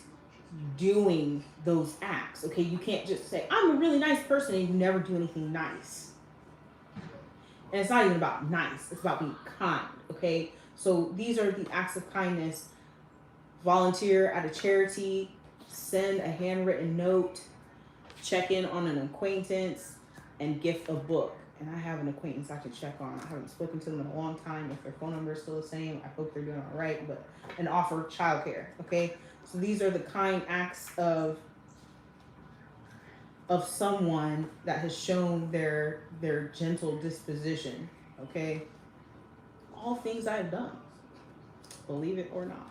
doing those acts. Okay, you can't just say, I'm a really nice person, and you never do anything nice. And it's not even about nice, it's about being kind. Okay, so these are the acts of kindness. Volunteer at a charity, send a handwritten note, check in on an acquaintance, and gift a book. And I have an acquaintance I can check on. I haven't spoken to them in a long time. If their phone number is still the same, I hope they're doing all right. And offer childcare. Okay, so these are the kind acts of someone that has shown their gentle disposition. Okay, all things I have done, believe it or not.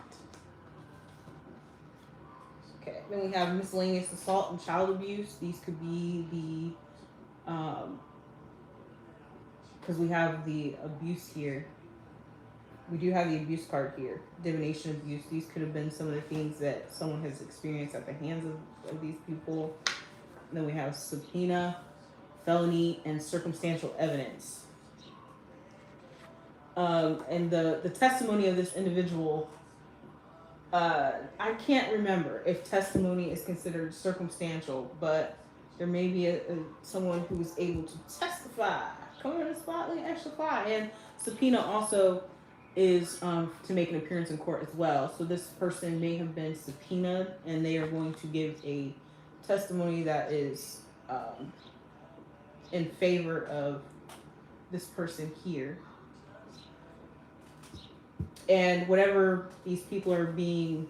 Okay, then we have miscellaneous assault and child abuse. These could be the because we have the abuse here. We do have the abuse card here. Divination abuse. These could have been some of the things that someone has experienced at the hands of these people. And then we have subpoena, felony, and circumstantial evidence. And the testimony of this individual, I can't remember if testimony is considered circumstantial, but there may be someone who is able to testify. Come in the spotlight, extra fly. And subpoena also is to make an appearance in court as well. So this person may have been subpoenaed, and they are going to give a testimony that is in favor of this person here. And whatever these people are being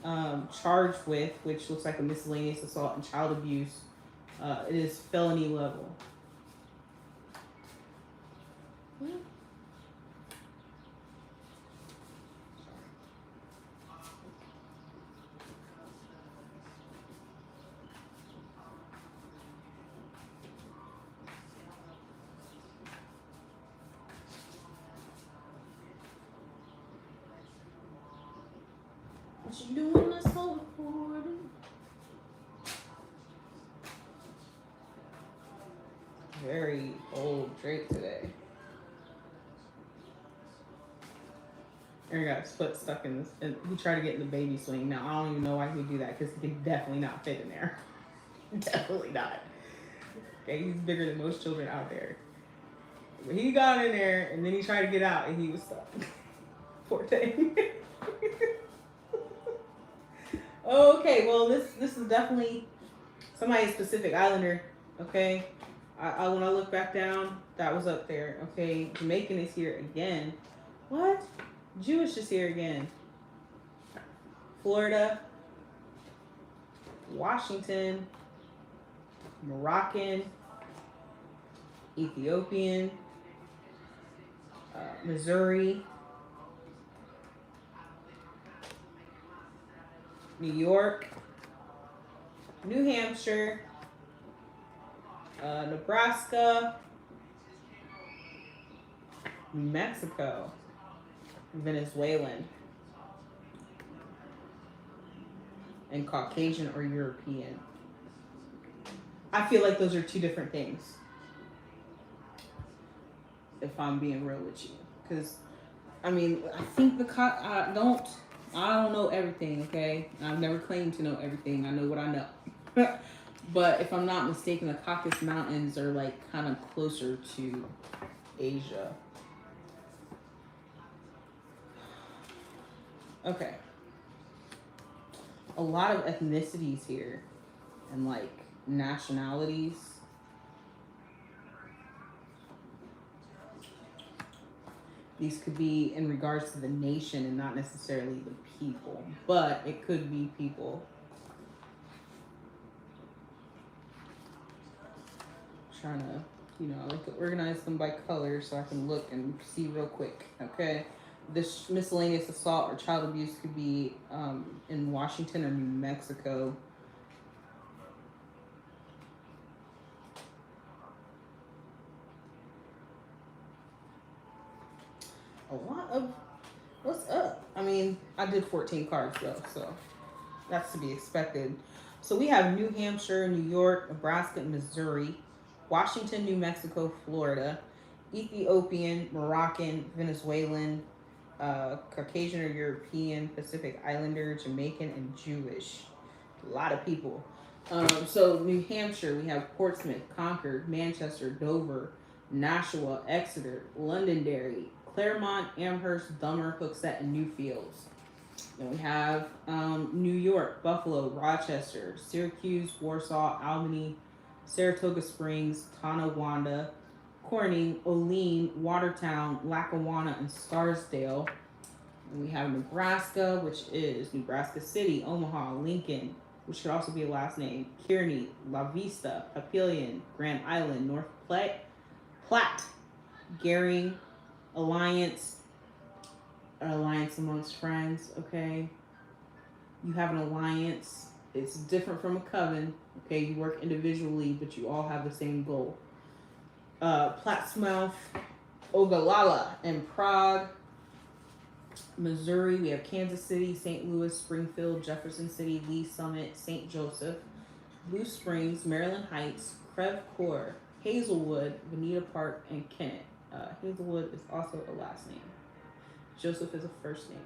charged with, which looks like a miscellaneous assault and child abuse, it is felony level. What you doing? Let's go recording. Very old Drake today. Aaron got his foot stuck in this, and he tried to get in the baby swing. Now I don't even know why he would do that, because he can definitely not fit in there. Definitely not. Okay, he's bigger than most children out there. But he got in there, and then he tried to get out, and he was stuck. Poor thing. Okay, well this is definitely somebody specific. Islander. Okay, When I look back down, that was up there. Okay, Jamaican is here again. What? Jewish is here again. Florida, Washington, Moroccan, Ethiopian, Missouri, New York, New Hampshire, Nebraska, New Mexico, Venezuelan, and Caucasian or European. I feel like those are two different things, if I'm being real with you. Because, I mean, I think I don't know everything, okay? I've never claimed to know everything. I know what I know. But if I'm not mistaken, the Caucasus Mountains are like kind of closer to Asia. Okay. A lot of ethnicities here and like nationalities. These could be in regards to the nation and not necessarily the people, but it could be people. Trying to, I like to organize them by color so I can look and see real quick. Okay, this miscellaneous assault or child abuse could be in Washington or New Mexico. A lot of what's up? I mean, I did 14 cards though, so that's to be expected. So we have New Hampshire, New York, Nebraska, Missouri, Washington, New Mexico, Florida, Ethiopian, Moroccan, Venezuelan, Caucasian or European, Pacific Islander, Jamaican, and Jewish. A lot of people. So New Hampshire, we have Portsmouth, Concord, Manchester, Dover, Nashua, Exeter, Londonderry, Claremont, Amherst, Dummer, Hooksett, and Newfields. Then we have New York, Buffalo, Rochester, Syracuse, Warsaw, Albany, Saratoga Springs, Tonawanda, Corning, Olean, Watertown, Lackawanna, and Scarsdale. And we have Nebraska, which is Nebraska City, Omaha, Lincoln, which could also be a last name, Kearney, La Vista, Papillion, Grand Island, North Platte, Gering, Alliance amongst friends, okay? You have an alliance. It's different from a coven, okay? You work individually, but you all have the same goal. Plattsmouth, Ogallala, and Prague. Missouri, we have Kansas City, St. Louis, Springfield, Jefferson City, Lee Summit, St. Joseph, Blue Springs, Maryland Heights, Creve Coeur, Hazelwood, Bonita Park, and Kennett. Hazelwood is also a last name. Joseph is a first name.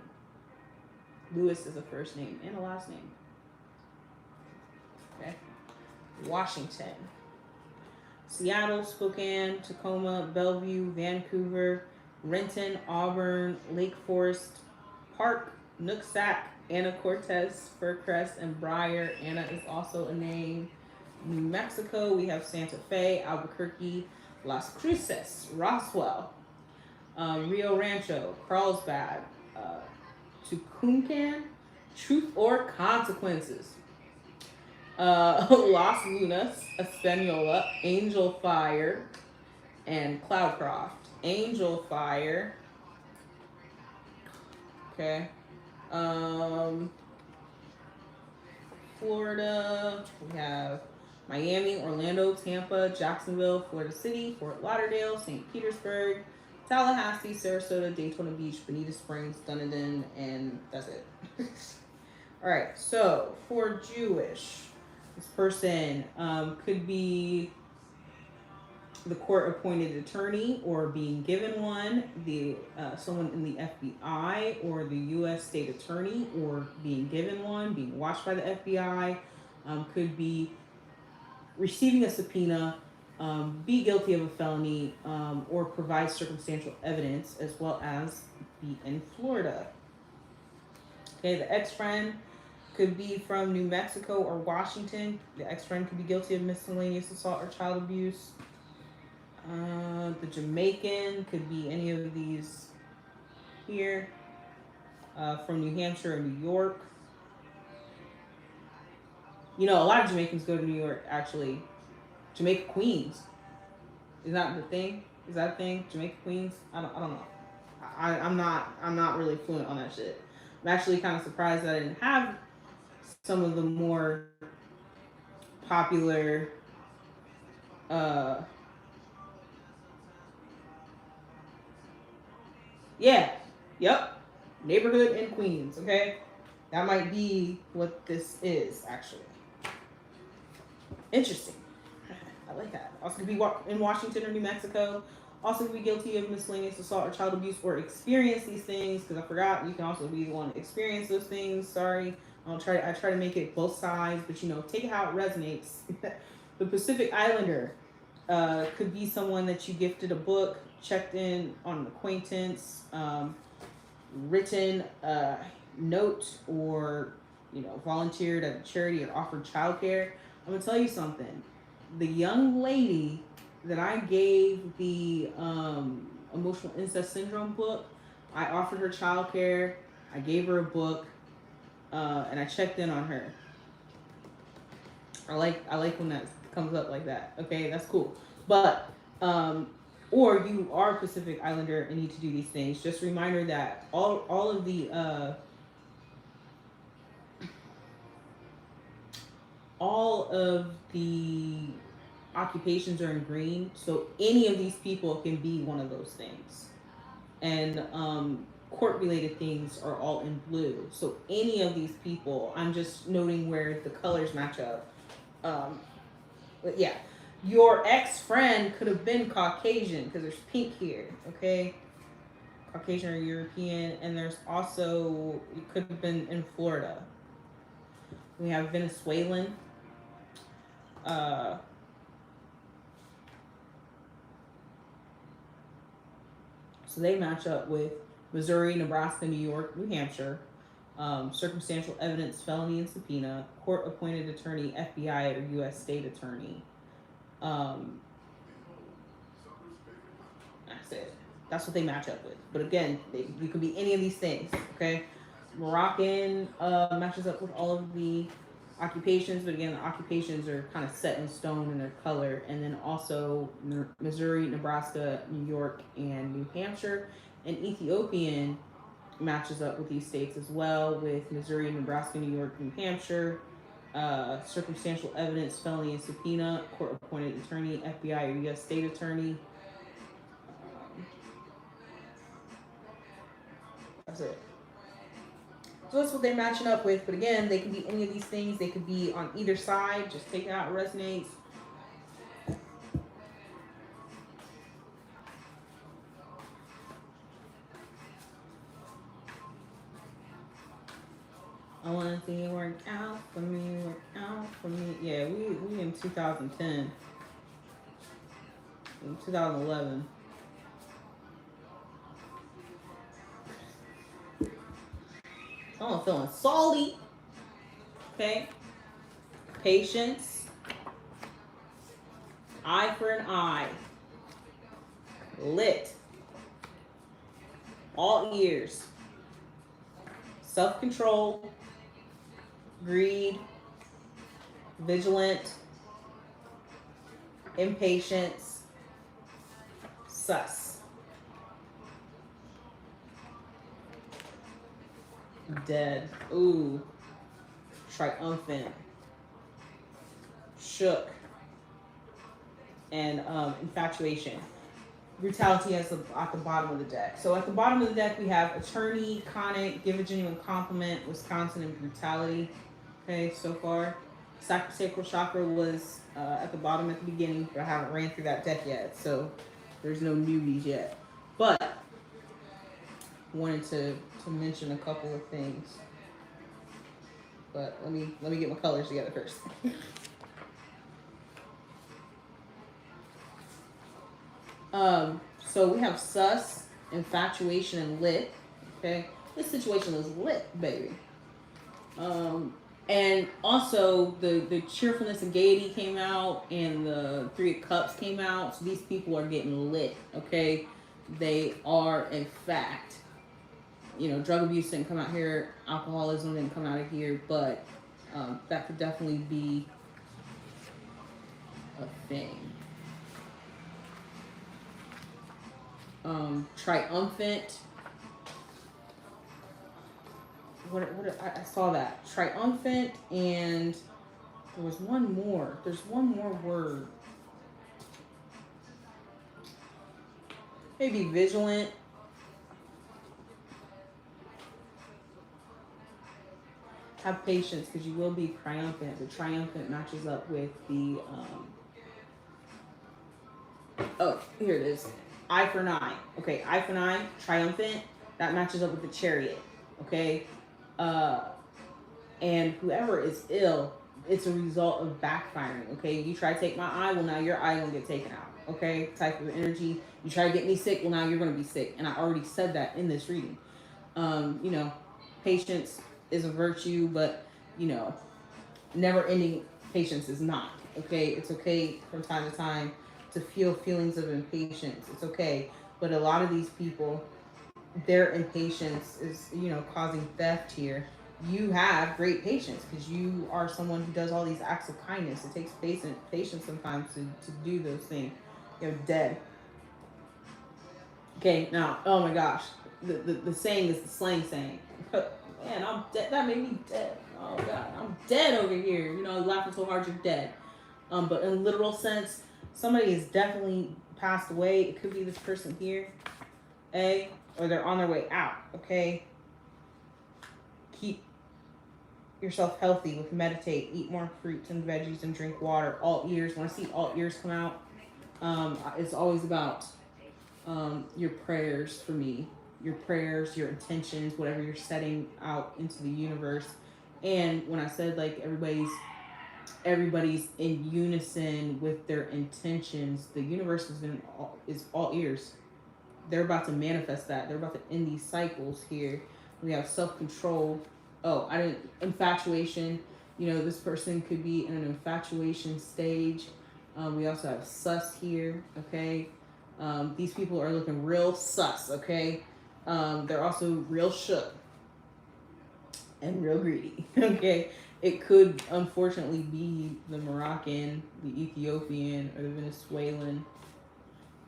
Lewis is a first name and a last name. Okay. Washington. Seattle, Spokane, Tacoma, Bellevue, Vancouver, Renton, Auburn, Lake Forest, Park, Nooksack, Anna Cortez, Fircrest, and Briar. Anna is also a name. New Mexico, we have Santa Fe, Albuquerque, Las Cruces, Roswell, Rio Rancho, Carlsbad, Tucumcan, Truth or Consequences, Las Lunas, Espanola, Angel Fire, and Cloudcroft. Angel Fire. Okay. Florida, we have Miami, Orlando, Tampa, Jacksonville, Florida City, Fort Lauderdale, St. Petersburg, Tallahassee, Sarasota, Daytona Beach, Bonita Springs, Dunedin, and that's it. All right, so for Jewish, this person could be the court-appointed attorney or being given one, someone in the FBI or the U.S. state attorney or being given one, being watched by the FBI, could be receiving a subpoena, be guilty of a felony, or provide circumstantial evidence, as well as be in Florida. Okay, the ex-friend could be from New Mexico or Washington. The ex-friend could be guilty of miscellaneous assault or child abuse. The Jamaican could be any of these here. From New Hampshire or New York. You know, a lot of Jamaicans go to New York, actually. Jamaica Queens. Is that the thing? Is that a thing? Jamaica Queens? I don't know. I'm not really fluent on that shit. I'm actually kind of surprised that I didn't have some of the more popular uh yeah. Yep. Neighborhood in Queens, okay? That might be what this is, actually. Interesting. I like that. Also could be in Washington or New Mexico. Also could be guilty of miscellaneous assault or child abuse or experience these things, because I forgot you can also be the one to experience those things. Sorry. I try to make it both sides, but you know, take it how it resonates. The Pacific Islander could be someone that you gifted a book, checked in on an acquaintance, written a note, or you know, volunteered at a charity or offered childcare. I'm gonna tell you something. The young lady that I gave the emotional incest syndrome book, I offered her childcare. I gave her a book, and I checked in on her. I like when that comes up like that. Okay, that's cool. But or you are a Pacific Islander and need to do these things. Just a reminder that all of the occupations are in green, so any of these people can be one of those things. And court related things are all in blue, so any of these people, I'm just noting where the colors match up. But yeah, your ex-friend could have been Caucasian, because there's pink here, okay? Caucasian or European, and there's also, it could have been in Florida. We have Venezuelan. So they match up with Missouri, Nebraska, New York, New Hampshire. Circumstantial evidence, felony and subpoena, court appointed attorney, FBI or U.S. state attorney. That's it. That's what they match up with. But again, you could be any of these things, okay? Moroccan matches up with all of the occupations, but again, the occupations are kind of set in stone in their color. And then also Missouri, Nebraska, New York, and New Hampshire. And Ethiopian matches up with these states as well, with Missouri, Nebraska, New York, New Hampshire. Circumstantial evidence, felony and subpoena, court appointed attorney, FBI or U.S. state attorney. That's it. So that's what they're matching up with. But again, they can be any of these things. They could be on either side. Just take it out, it resonates. I want to work out for me, work out for me. Yeah, we in 2010. In 2011. Oh, I'm feeling salty. Okay. Patience. Eye for an eye. Lit. All ears. Self-control. Greed. Vigilant. Impatience. Sus. Dead. Ooh. Triumphant. Shook. And infatuation. Brutality at the bottom of the deck. So at the bottom of the deck, we have attorney, conic, give a genuine compliment, Wisconsin, and brutality. Okay, so far. Sacral chakra was at the bottom at the beginning, but I haven't ran through that deck yet, so there's no newbies yet. But wanted to mention a couple of things. But let me get my colors together first. So we have sus, infatuation, and lit. Okay, this situation is lit, baby. And also the cheerfulness and gaiety came out, and the Three of Cups came out. So these people are getting lit. Okay, they are in fact. Drug abuse didn't come out here, alcoholism didn't come out of here, but that could definitely be a thing. Triumphant. I saw that triumphant, and there was one more. There's one more word. Maybe vigilant. Have patience because you will be triumphant. The triumphant matches up with the oh, here it is. Eye for an eye. Okay, eye for an eye, triumphant. That matches up with the chariot. Okay. And whoever is ill, it's a result of backfiring. Okay. You try to take my eye, well now your eye gonna get taken out. Okay, type of energy. You try to get me sick, well now you're gonna be sick. And I already said that in this reading. Patience is a virtue, but never ending patience is not. Okay, it's okay from time to time to feel feelings of impatience. It's okay, but a lot of these people, their impatience is causing theft here. You have great patience because you are someone who does all these acts of kindness. It takes patience sometimes to do those things. Dead. Okay, now, oh my gosh, the saying is the slang saying. Man, I'm dead. That made me dead. Oh god, I'm dead over here. Laughing so hard you're dead. But in literal sense, somebody is definitely passed away. It could be this person here, or they're on their way out. Okay. Keep yourself healthy with meditate, eat more fruits and veggies, and drink water. All ears. When I see all ears come out, it's always about your prayers for me, your prayers, your intentions, whatever you're setting out into the universe. And when I said like everybody's in unison with their intentions, the universe is all ears. They're about to manifest that. They're about to end these cycles here. We have self-control. Oh, I didn't infatuation. This person could be in an infatuation stage. We also have sus here. Okay. These people are looking real sus, okay? They're also real shook and real greedy, okay? It could unfortunately be the Moroccan, the Ethiopian, or the Venezuelan,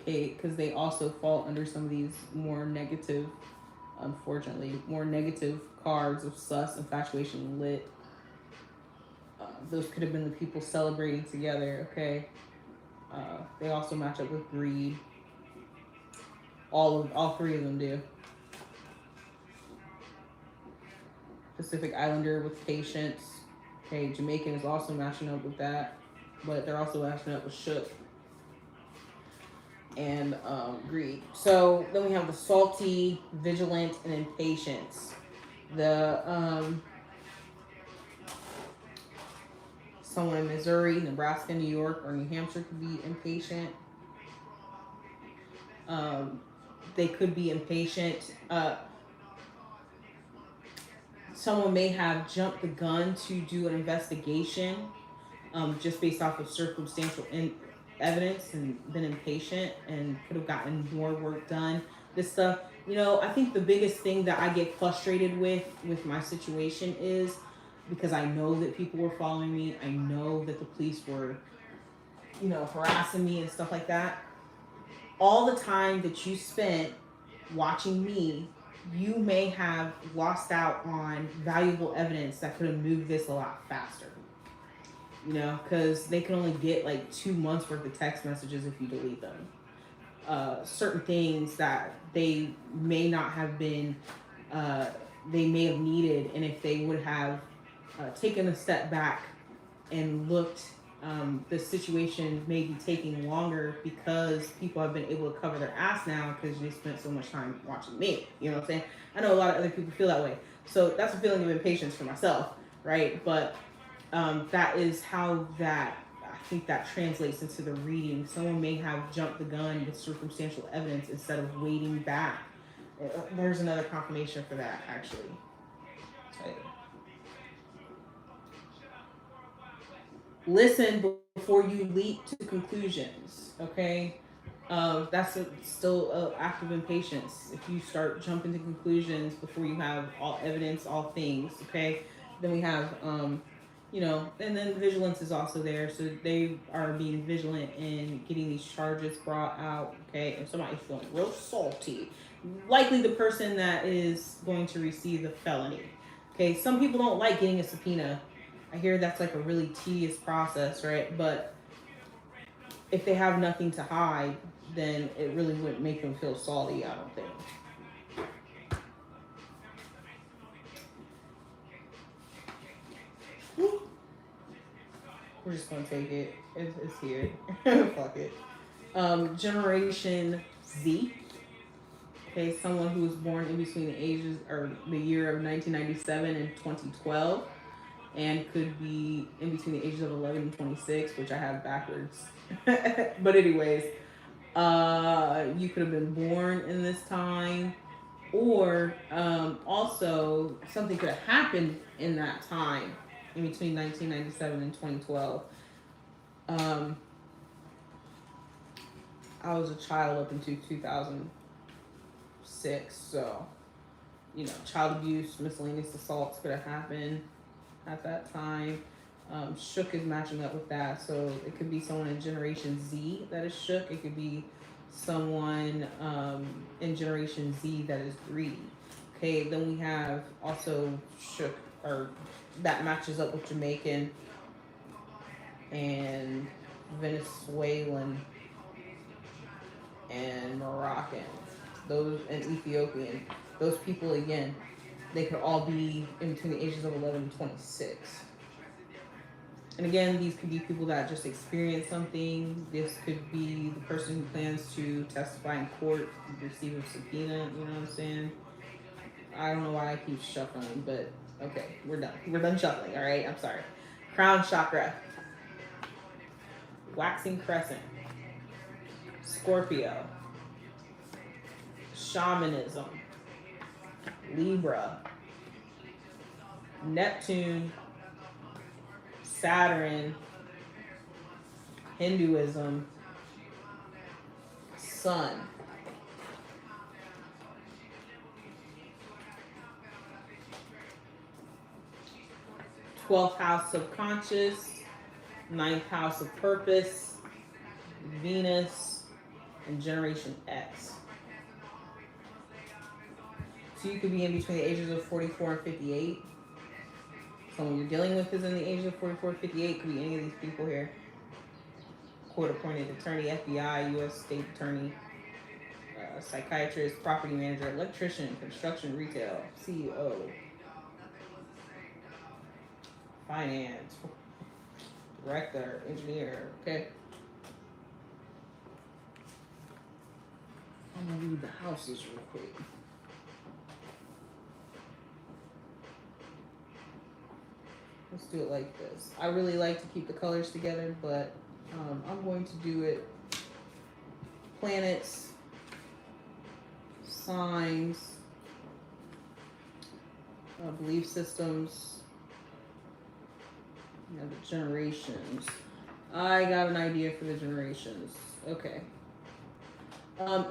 okay? Because they also fall under some of these more negative, unfortunately, more negative cards of sus, infatuation, lit. Those could have been the people celebrating together, okay? They also match up with greed. All three of them do. Pacific Islander with patience. Okay, Jamaican is also matching up with that, but they're also matching up with shook and greed. So then we have the salty, vigilant, and impatience. The someone in Missouri, Nebraska, New York, or New Hampshire could be impatient. They could be impatient. Someone may have jumped the gun to do an investigation just based off of circumstantial evidence and been impatient and could have gotten more work done. This stuff, I think the biggest thing that I get frustrated with my situation is because I know that people were following me. I know that the police were, harassing me and stuff like that. All the time that you spent watching me, you may have lost out on valuable evidence that could have moved this a lot faster. Because they can only get like 2 months worth of text messages if you delete them. Certain things that they may not have been, they may have needed, and if they would have taken a step back and looked, the situation may be taking longer because people have been able to cover their ass now because they spent so much time watching me. You know what I'm saying? I know a lot of other people feel that way. So that's a feeling of impatience for myself, right? But that is how I think that translates into the reading. Someone may have jumped the gun with circumstantial evidence instead of waiting back. There's another confirmation for that, actually. Listen before you leap to conclusions. Okay, still an act of impatience. If you start jumping to conclusions before you have all evidence, all things. Okay, then we have and then vigilance is also there. So they are being vigilant in getting these charges brought out. Okay, if somebody's feeling real salty, likely the person that is going to receive the felony. Okay, some people don't like getting a subpoena. I hear that's like a really tedious process, right? But if they have nothing to hide, then it really wouldn't make them feel salty, I don't think. We're just gonna take it. It's here. Fuck it. Generation Z. Okay, someone who was born in between the ages or the year of 1997 and 2012, and could be in between the ages of 11 and 26, which I have backwards. But anyways, you could have been born in this time, or also something could have happened in that time in between 1997 and 2012. Um, I was a child up until 2006, so child abuse, miscellaneous assaults could have happened at that time. Shook is matching up with that, so it could be someone in Generation Z that is shook. It could be someone in Generation Z that is greedy. Okay, then we have also shook, or that matches up with Jamaican and Venezuelan and Moroccan. Those and Ethiopian. Those people again, they could all be in between the ages of 11 and 26. And again, these could be people that just experienced something. This could be the person who plans to testify in court, receive a subpoena. You know what I'm saying? I don't know why I keep shuffling, but okay, we're done. We're done shuffling. All right, I'm sorry. Crown chakra, waxing crescent, Scorpio, shamanism, Libra, Neptune, Saturn, Hinduism, Sun. 12th house subconscious, 9th house of purpose, Venus, and Generation X. So you could be in between the ages of 44 and 58. Someone you're dealing with is in the age of 44, 58. Could be any of these people here. Court-appointed attorney, FBI, U.S. state attorney, psychiatrist, property manager, electrician, construction, retail, CEO, finance, director, engineer. Okay. I'm gonna read the houses real quick. Let's do it like this. I really like to keep the colors together, but I'm going to do it planets, signs, belief systems, the generations. I got an idea for the generations. Okay.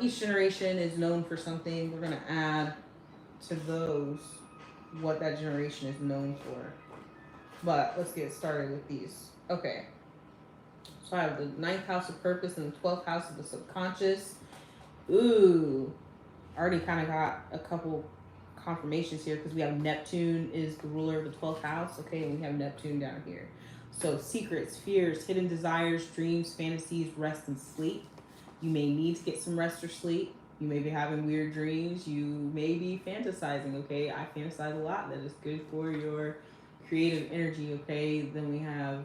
Each generation is known for something. We're going to add to those what that generation is known for. But let's get started with these. Okay. So I have the 9th house of purpose and the 12th house of the subconscious. Ooh. Already kind of got a couple confirmations here because we have Neptune is the ruler of the 12th house. Okay, and we have Neptune down here. So secrets, fears, hidden desires, dreams, fantasies, rest and sleep. You may need to get some rest or sleep. You may be having weird dreams. You may be fantasizing, okay? I fantasize a lot. That is good for your creative energy, okay? Then we have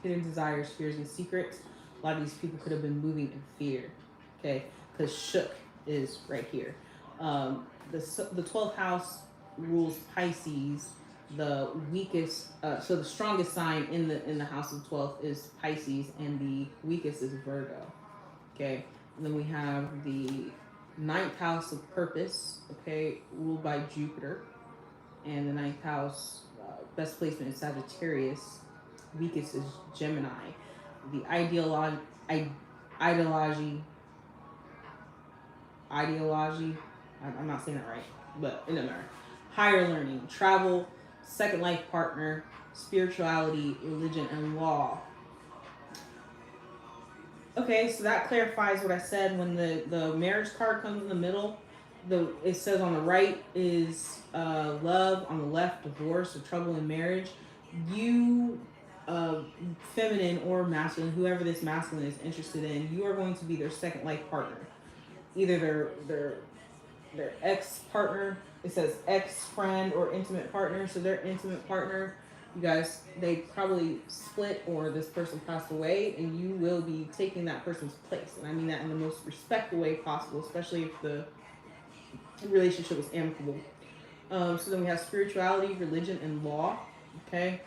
hidden desires, fears, and secrets. A lot of these people could have been moving in fear, okay? Because shook is right here. The 12th house rules Pisces. The weakest, so the strongest sign in the house of 12 is Pisces, and the weakest is Virgo. Okay, and then we have the 9th house of purpose, okay, ruled by Jupiter, and the 9th house, best placement is Sagittarius. weakest is Gemini. The ideology, I'm not saying that right, but it doesn't matter. Higher learning, travel, second life partner, spirituality, religion, and law. Okay, so that clarifies what I said. When the marriage card comes in the middle, it says on the right is love, on the left divorce or trouble in marriage. You, uh, feminine or masculine, whoever this masculine is interested in, you are going to be their second life partner. Either their ex partner. It says ex friend or intimate partner. So their intimate partner, you guys, they probably split or this person passed away, and you will be taking that person's place. And I mean that in the most respectful way possible, especially if the relationship was amicable. So then we have spirituality, religion, and law. Okay,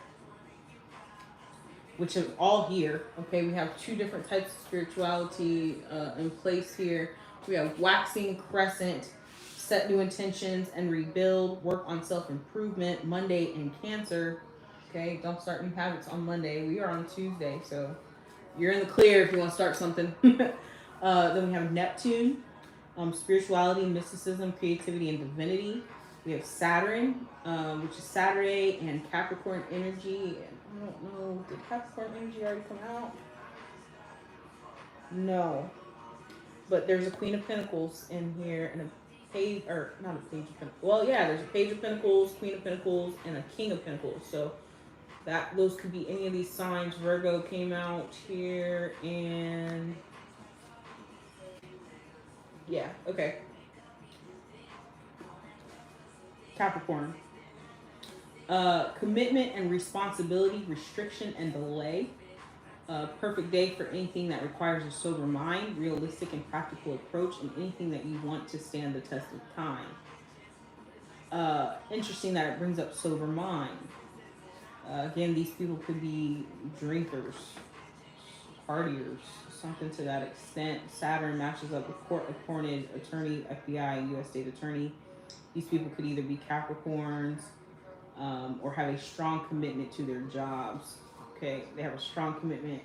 which is all here. Okay, we have two different types of spirituality in place here. We have waxing crescent, set new intentions and rebuild, work on self-improvement, Monday, and Cancer. Okay, don't start new habits on Monday. We are on Tuesday, so you're in the clear if you want to start something. Then we have Neptune, spirituality, mysticism, creativity, and divinity. We have Saturn, which is Saturday, and Capricorn energy. I don't know, did Capricorn energy already come out? No. But there's a Queen of Pentacles in here, and a page, or not a Page of Pentacles. Well, yeah, there's a Page of Pentacles, Queen of Pentacles, and a King of Pentacles. So those could be any of these signs. Virgo came out here, and yeah, okay. Capricorn. Commitment and responsibility, restriction and delay. Perfect day for anything that requires a sober mind, realistic and practical approach, and anything that you want to stand the test of time. Interesting that it brings up sober mind. Again, these people could be drinkers, partiers, something to that extent. Saturn matches up with court-appointed attorney, FBI, U.S. state attorney. These people could either be Capricorns or have a strong commitment to their jobs. Okay, they have a strong commitment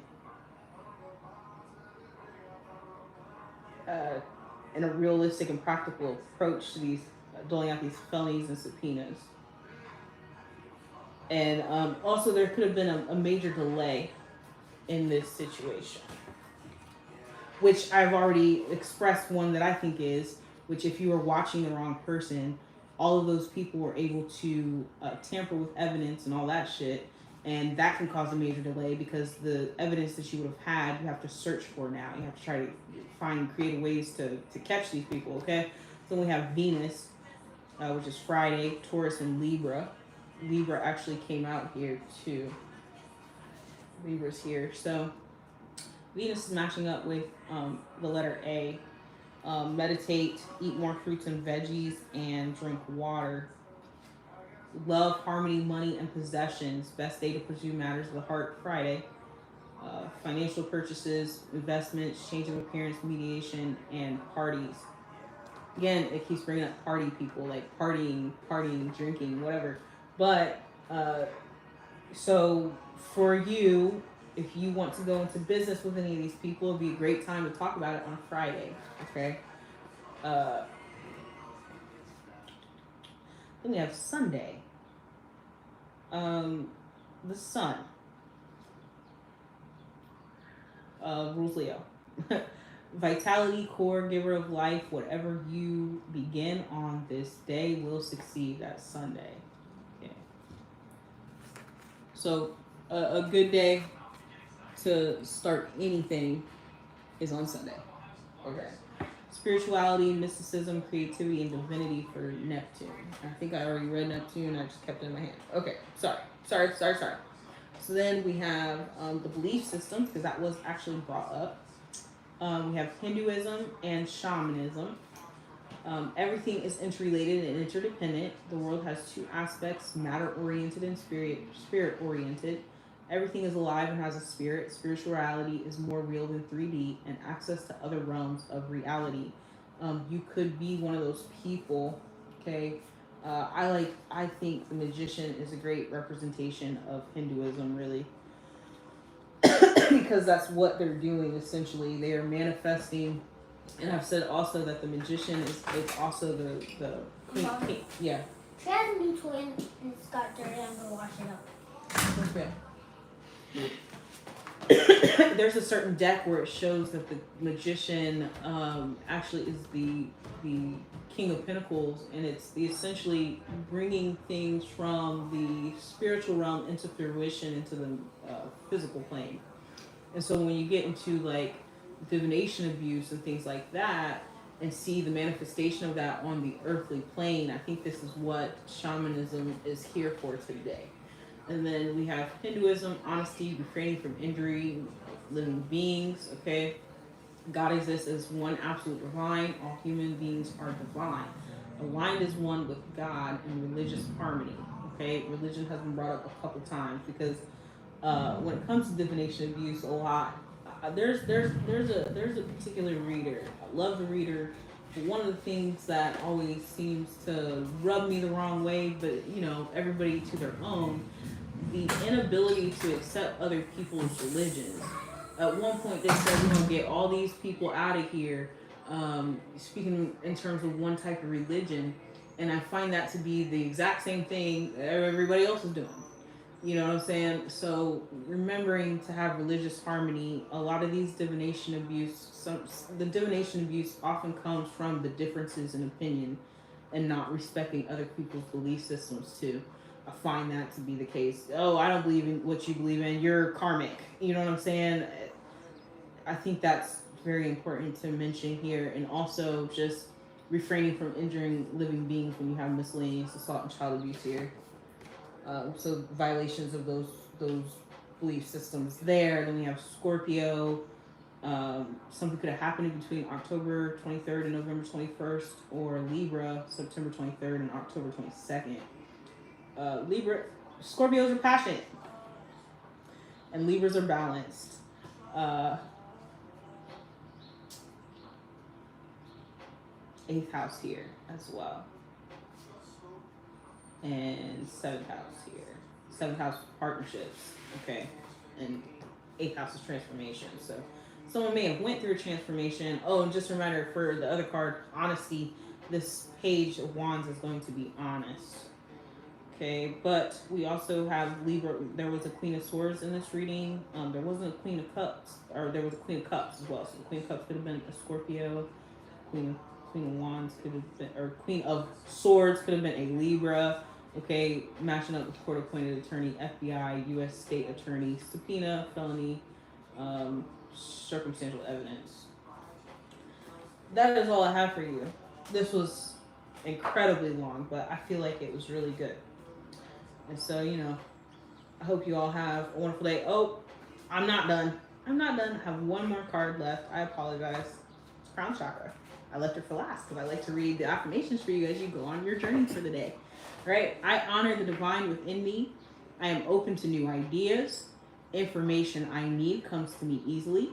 and a realistic and practical approach to these doling out these felonies and subpoenas. And also, there could have been a major delay in this situation, which I've already expressed one that I think is, which if you were watching the wrong person, all of those people were able to tamper with evidence and all that shit. And that can cause a major delay because the evidence that you would have had, you have to search for now. You have to try to find creative ways to catch these people, okay? So we have Venus, which is Friday, Taurus, and Libra. Libra actually came out here too. Libra's here. So Venus is matching up with the letter A. Meditate, eat more fruits and veggies, and drink water. Love, harmony, money, and possessions. Best day to pursue matters of the heart, Friday. Financial purchases, investments, change of appearance, mediation, and parties. Again, it keeps bringing up party people, like partying, drinking, whatever. But, so for you, if you want to go into business with any of these people, it'd be a great time to talk about it on Friday, okay? Then we have Sunday. The sun. Rules Leo. Vitality, core, giver of life, whatever you begin on this day will succeed. That's Sunday. Okay. So, a good day to start anything is on Sunday. Okay. Spirituality, mysticism, creativity, and divinity for Neptune. I think I already read Neptune. I just kept it in my hand. Okay. Sorry. So then we have the belief systems, because that was actually brought up. We have Hinduism and shamanism. Everything is interrelated and interdependent. The world has two aspects, matter-oriented and spirit-oriented. Everything is alive and has a spirit. Spirituality is more real than 3D and access to other realms of reality. You could be one of those people, okay? I think the magician is a great representation of Hinduism, really. because that's what they're doing essentially. They are manifesting. And I've said also that the magician is also the queen. Mom. Yeah. She has a new toy and it's got dirty. I'm gonna wash it up. Okay. There's a certain deck where it shows that the magician actually is the King of Pentacles, and it's the essentially bringing things from the spiritual realm into fruition into the physical plane. And so when you get into like divination abuse and things like that, and see the manifestation of that on the earthly plane, I think this is what shamanism is here for today. And then we have Hinduism, honesty, refraining from injury, living beings, okay? God exists as one absolute divine. All human beings are divine. Aligned as one with God in religious harmony, okay? Religion has been brought up a couple times because when it comes to divination abuse, a lot. There's a particular reader. I love the reader. But one of the things that always seems to rub me the wrong way, but you know, everybody to their own, the inability to accept other people's religions. At one point, they said we're gonna get all these people out of here. Speaking in terms of one type of religion, and I find that to be the exact same thing that everybody else is doing. You know what I'm saying? So remembering to have religious harmony, a lot of these divination abuse, the divination abuse often comes from the differences in opinion and not respecting other people's belief systems too. I find that to be the case. Oh, I don't believe in what you believe in. You're karmic. You know what I'm saying? I think that's very important to mention here, and also just refraining from injuring living beings when you have miscellaneous assault and child abuse here. So violations of those belief systems there. Then we have Scorpio. Something could have happened between October 23rd and November 21st, or Libra, September 23rd and October 22nd. Libra, Scorpios are passionate, and Libras are balanced. Eighth house here as well. And seventh house here. Seventh house partnerships, okay, and eighth house is transformation. So someone may have went through a transformation. Oh, and just a reminder for the other card, honesty. This page of wands is going to be honest. Okay, but we also have Libra. There was a Queen of Swords in this reading. There wasn't a Queen of Cups, or there was a Queen of Cups as well. So the Queen of Cups could have been a Scorpio. Queen of Wands could have been, or Queen of Swords could have been a Libra. Okay, matching up with court-appointed attorney, FBI, U.S. state attorney, subpoena, felony, circumstantial evidence. That is all I have for you. This was incredibly long, but I feel like it was really good. And so, you know, I hope you all have a wonderful day. Oh, I'm not done. I have one more card left. I apologize. It's Crown Chakra. I left it for last because I like to read the affirmations for you as you go on your journey for the day. Right? I honor the divine within me. I am open to new ideas. Information I need comes to me easily.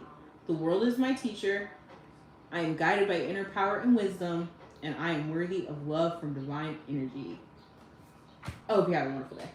The world is my teacher. I am guided by inner power and wisdom, and I am worthy of love from divine energy. I hope you have a wonderful day.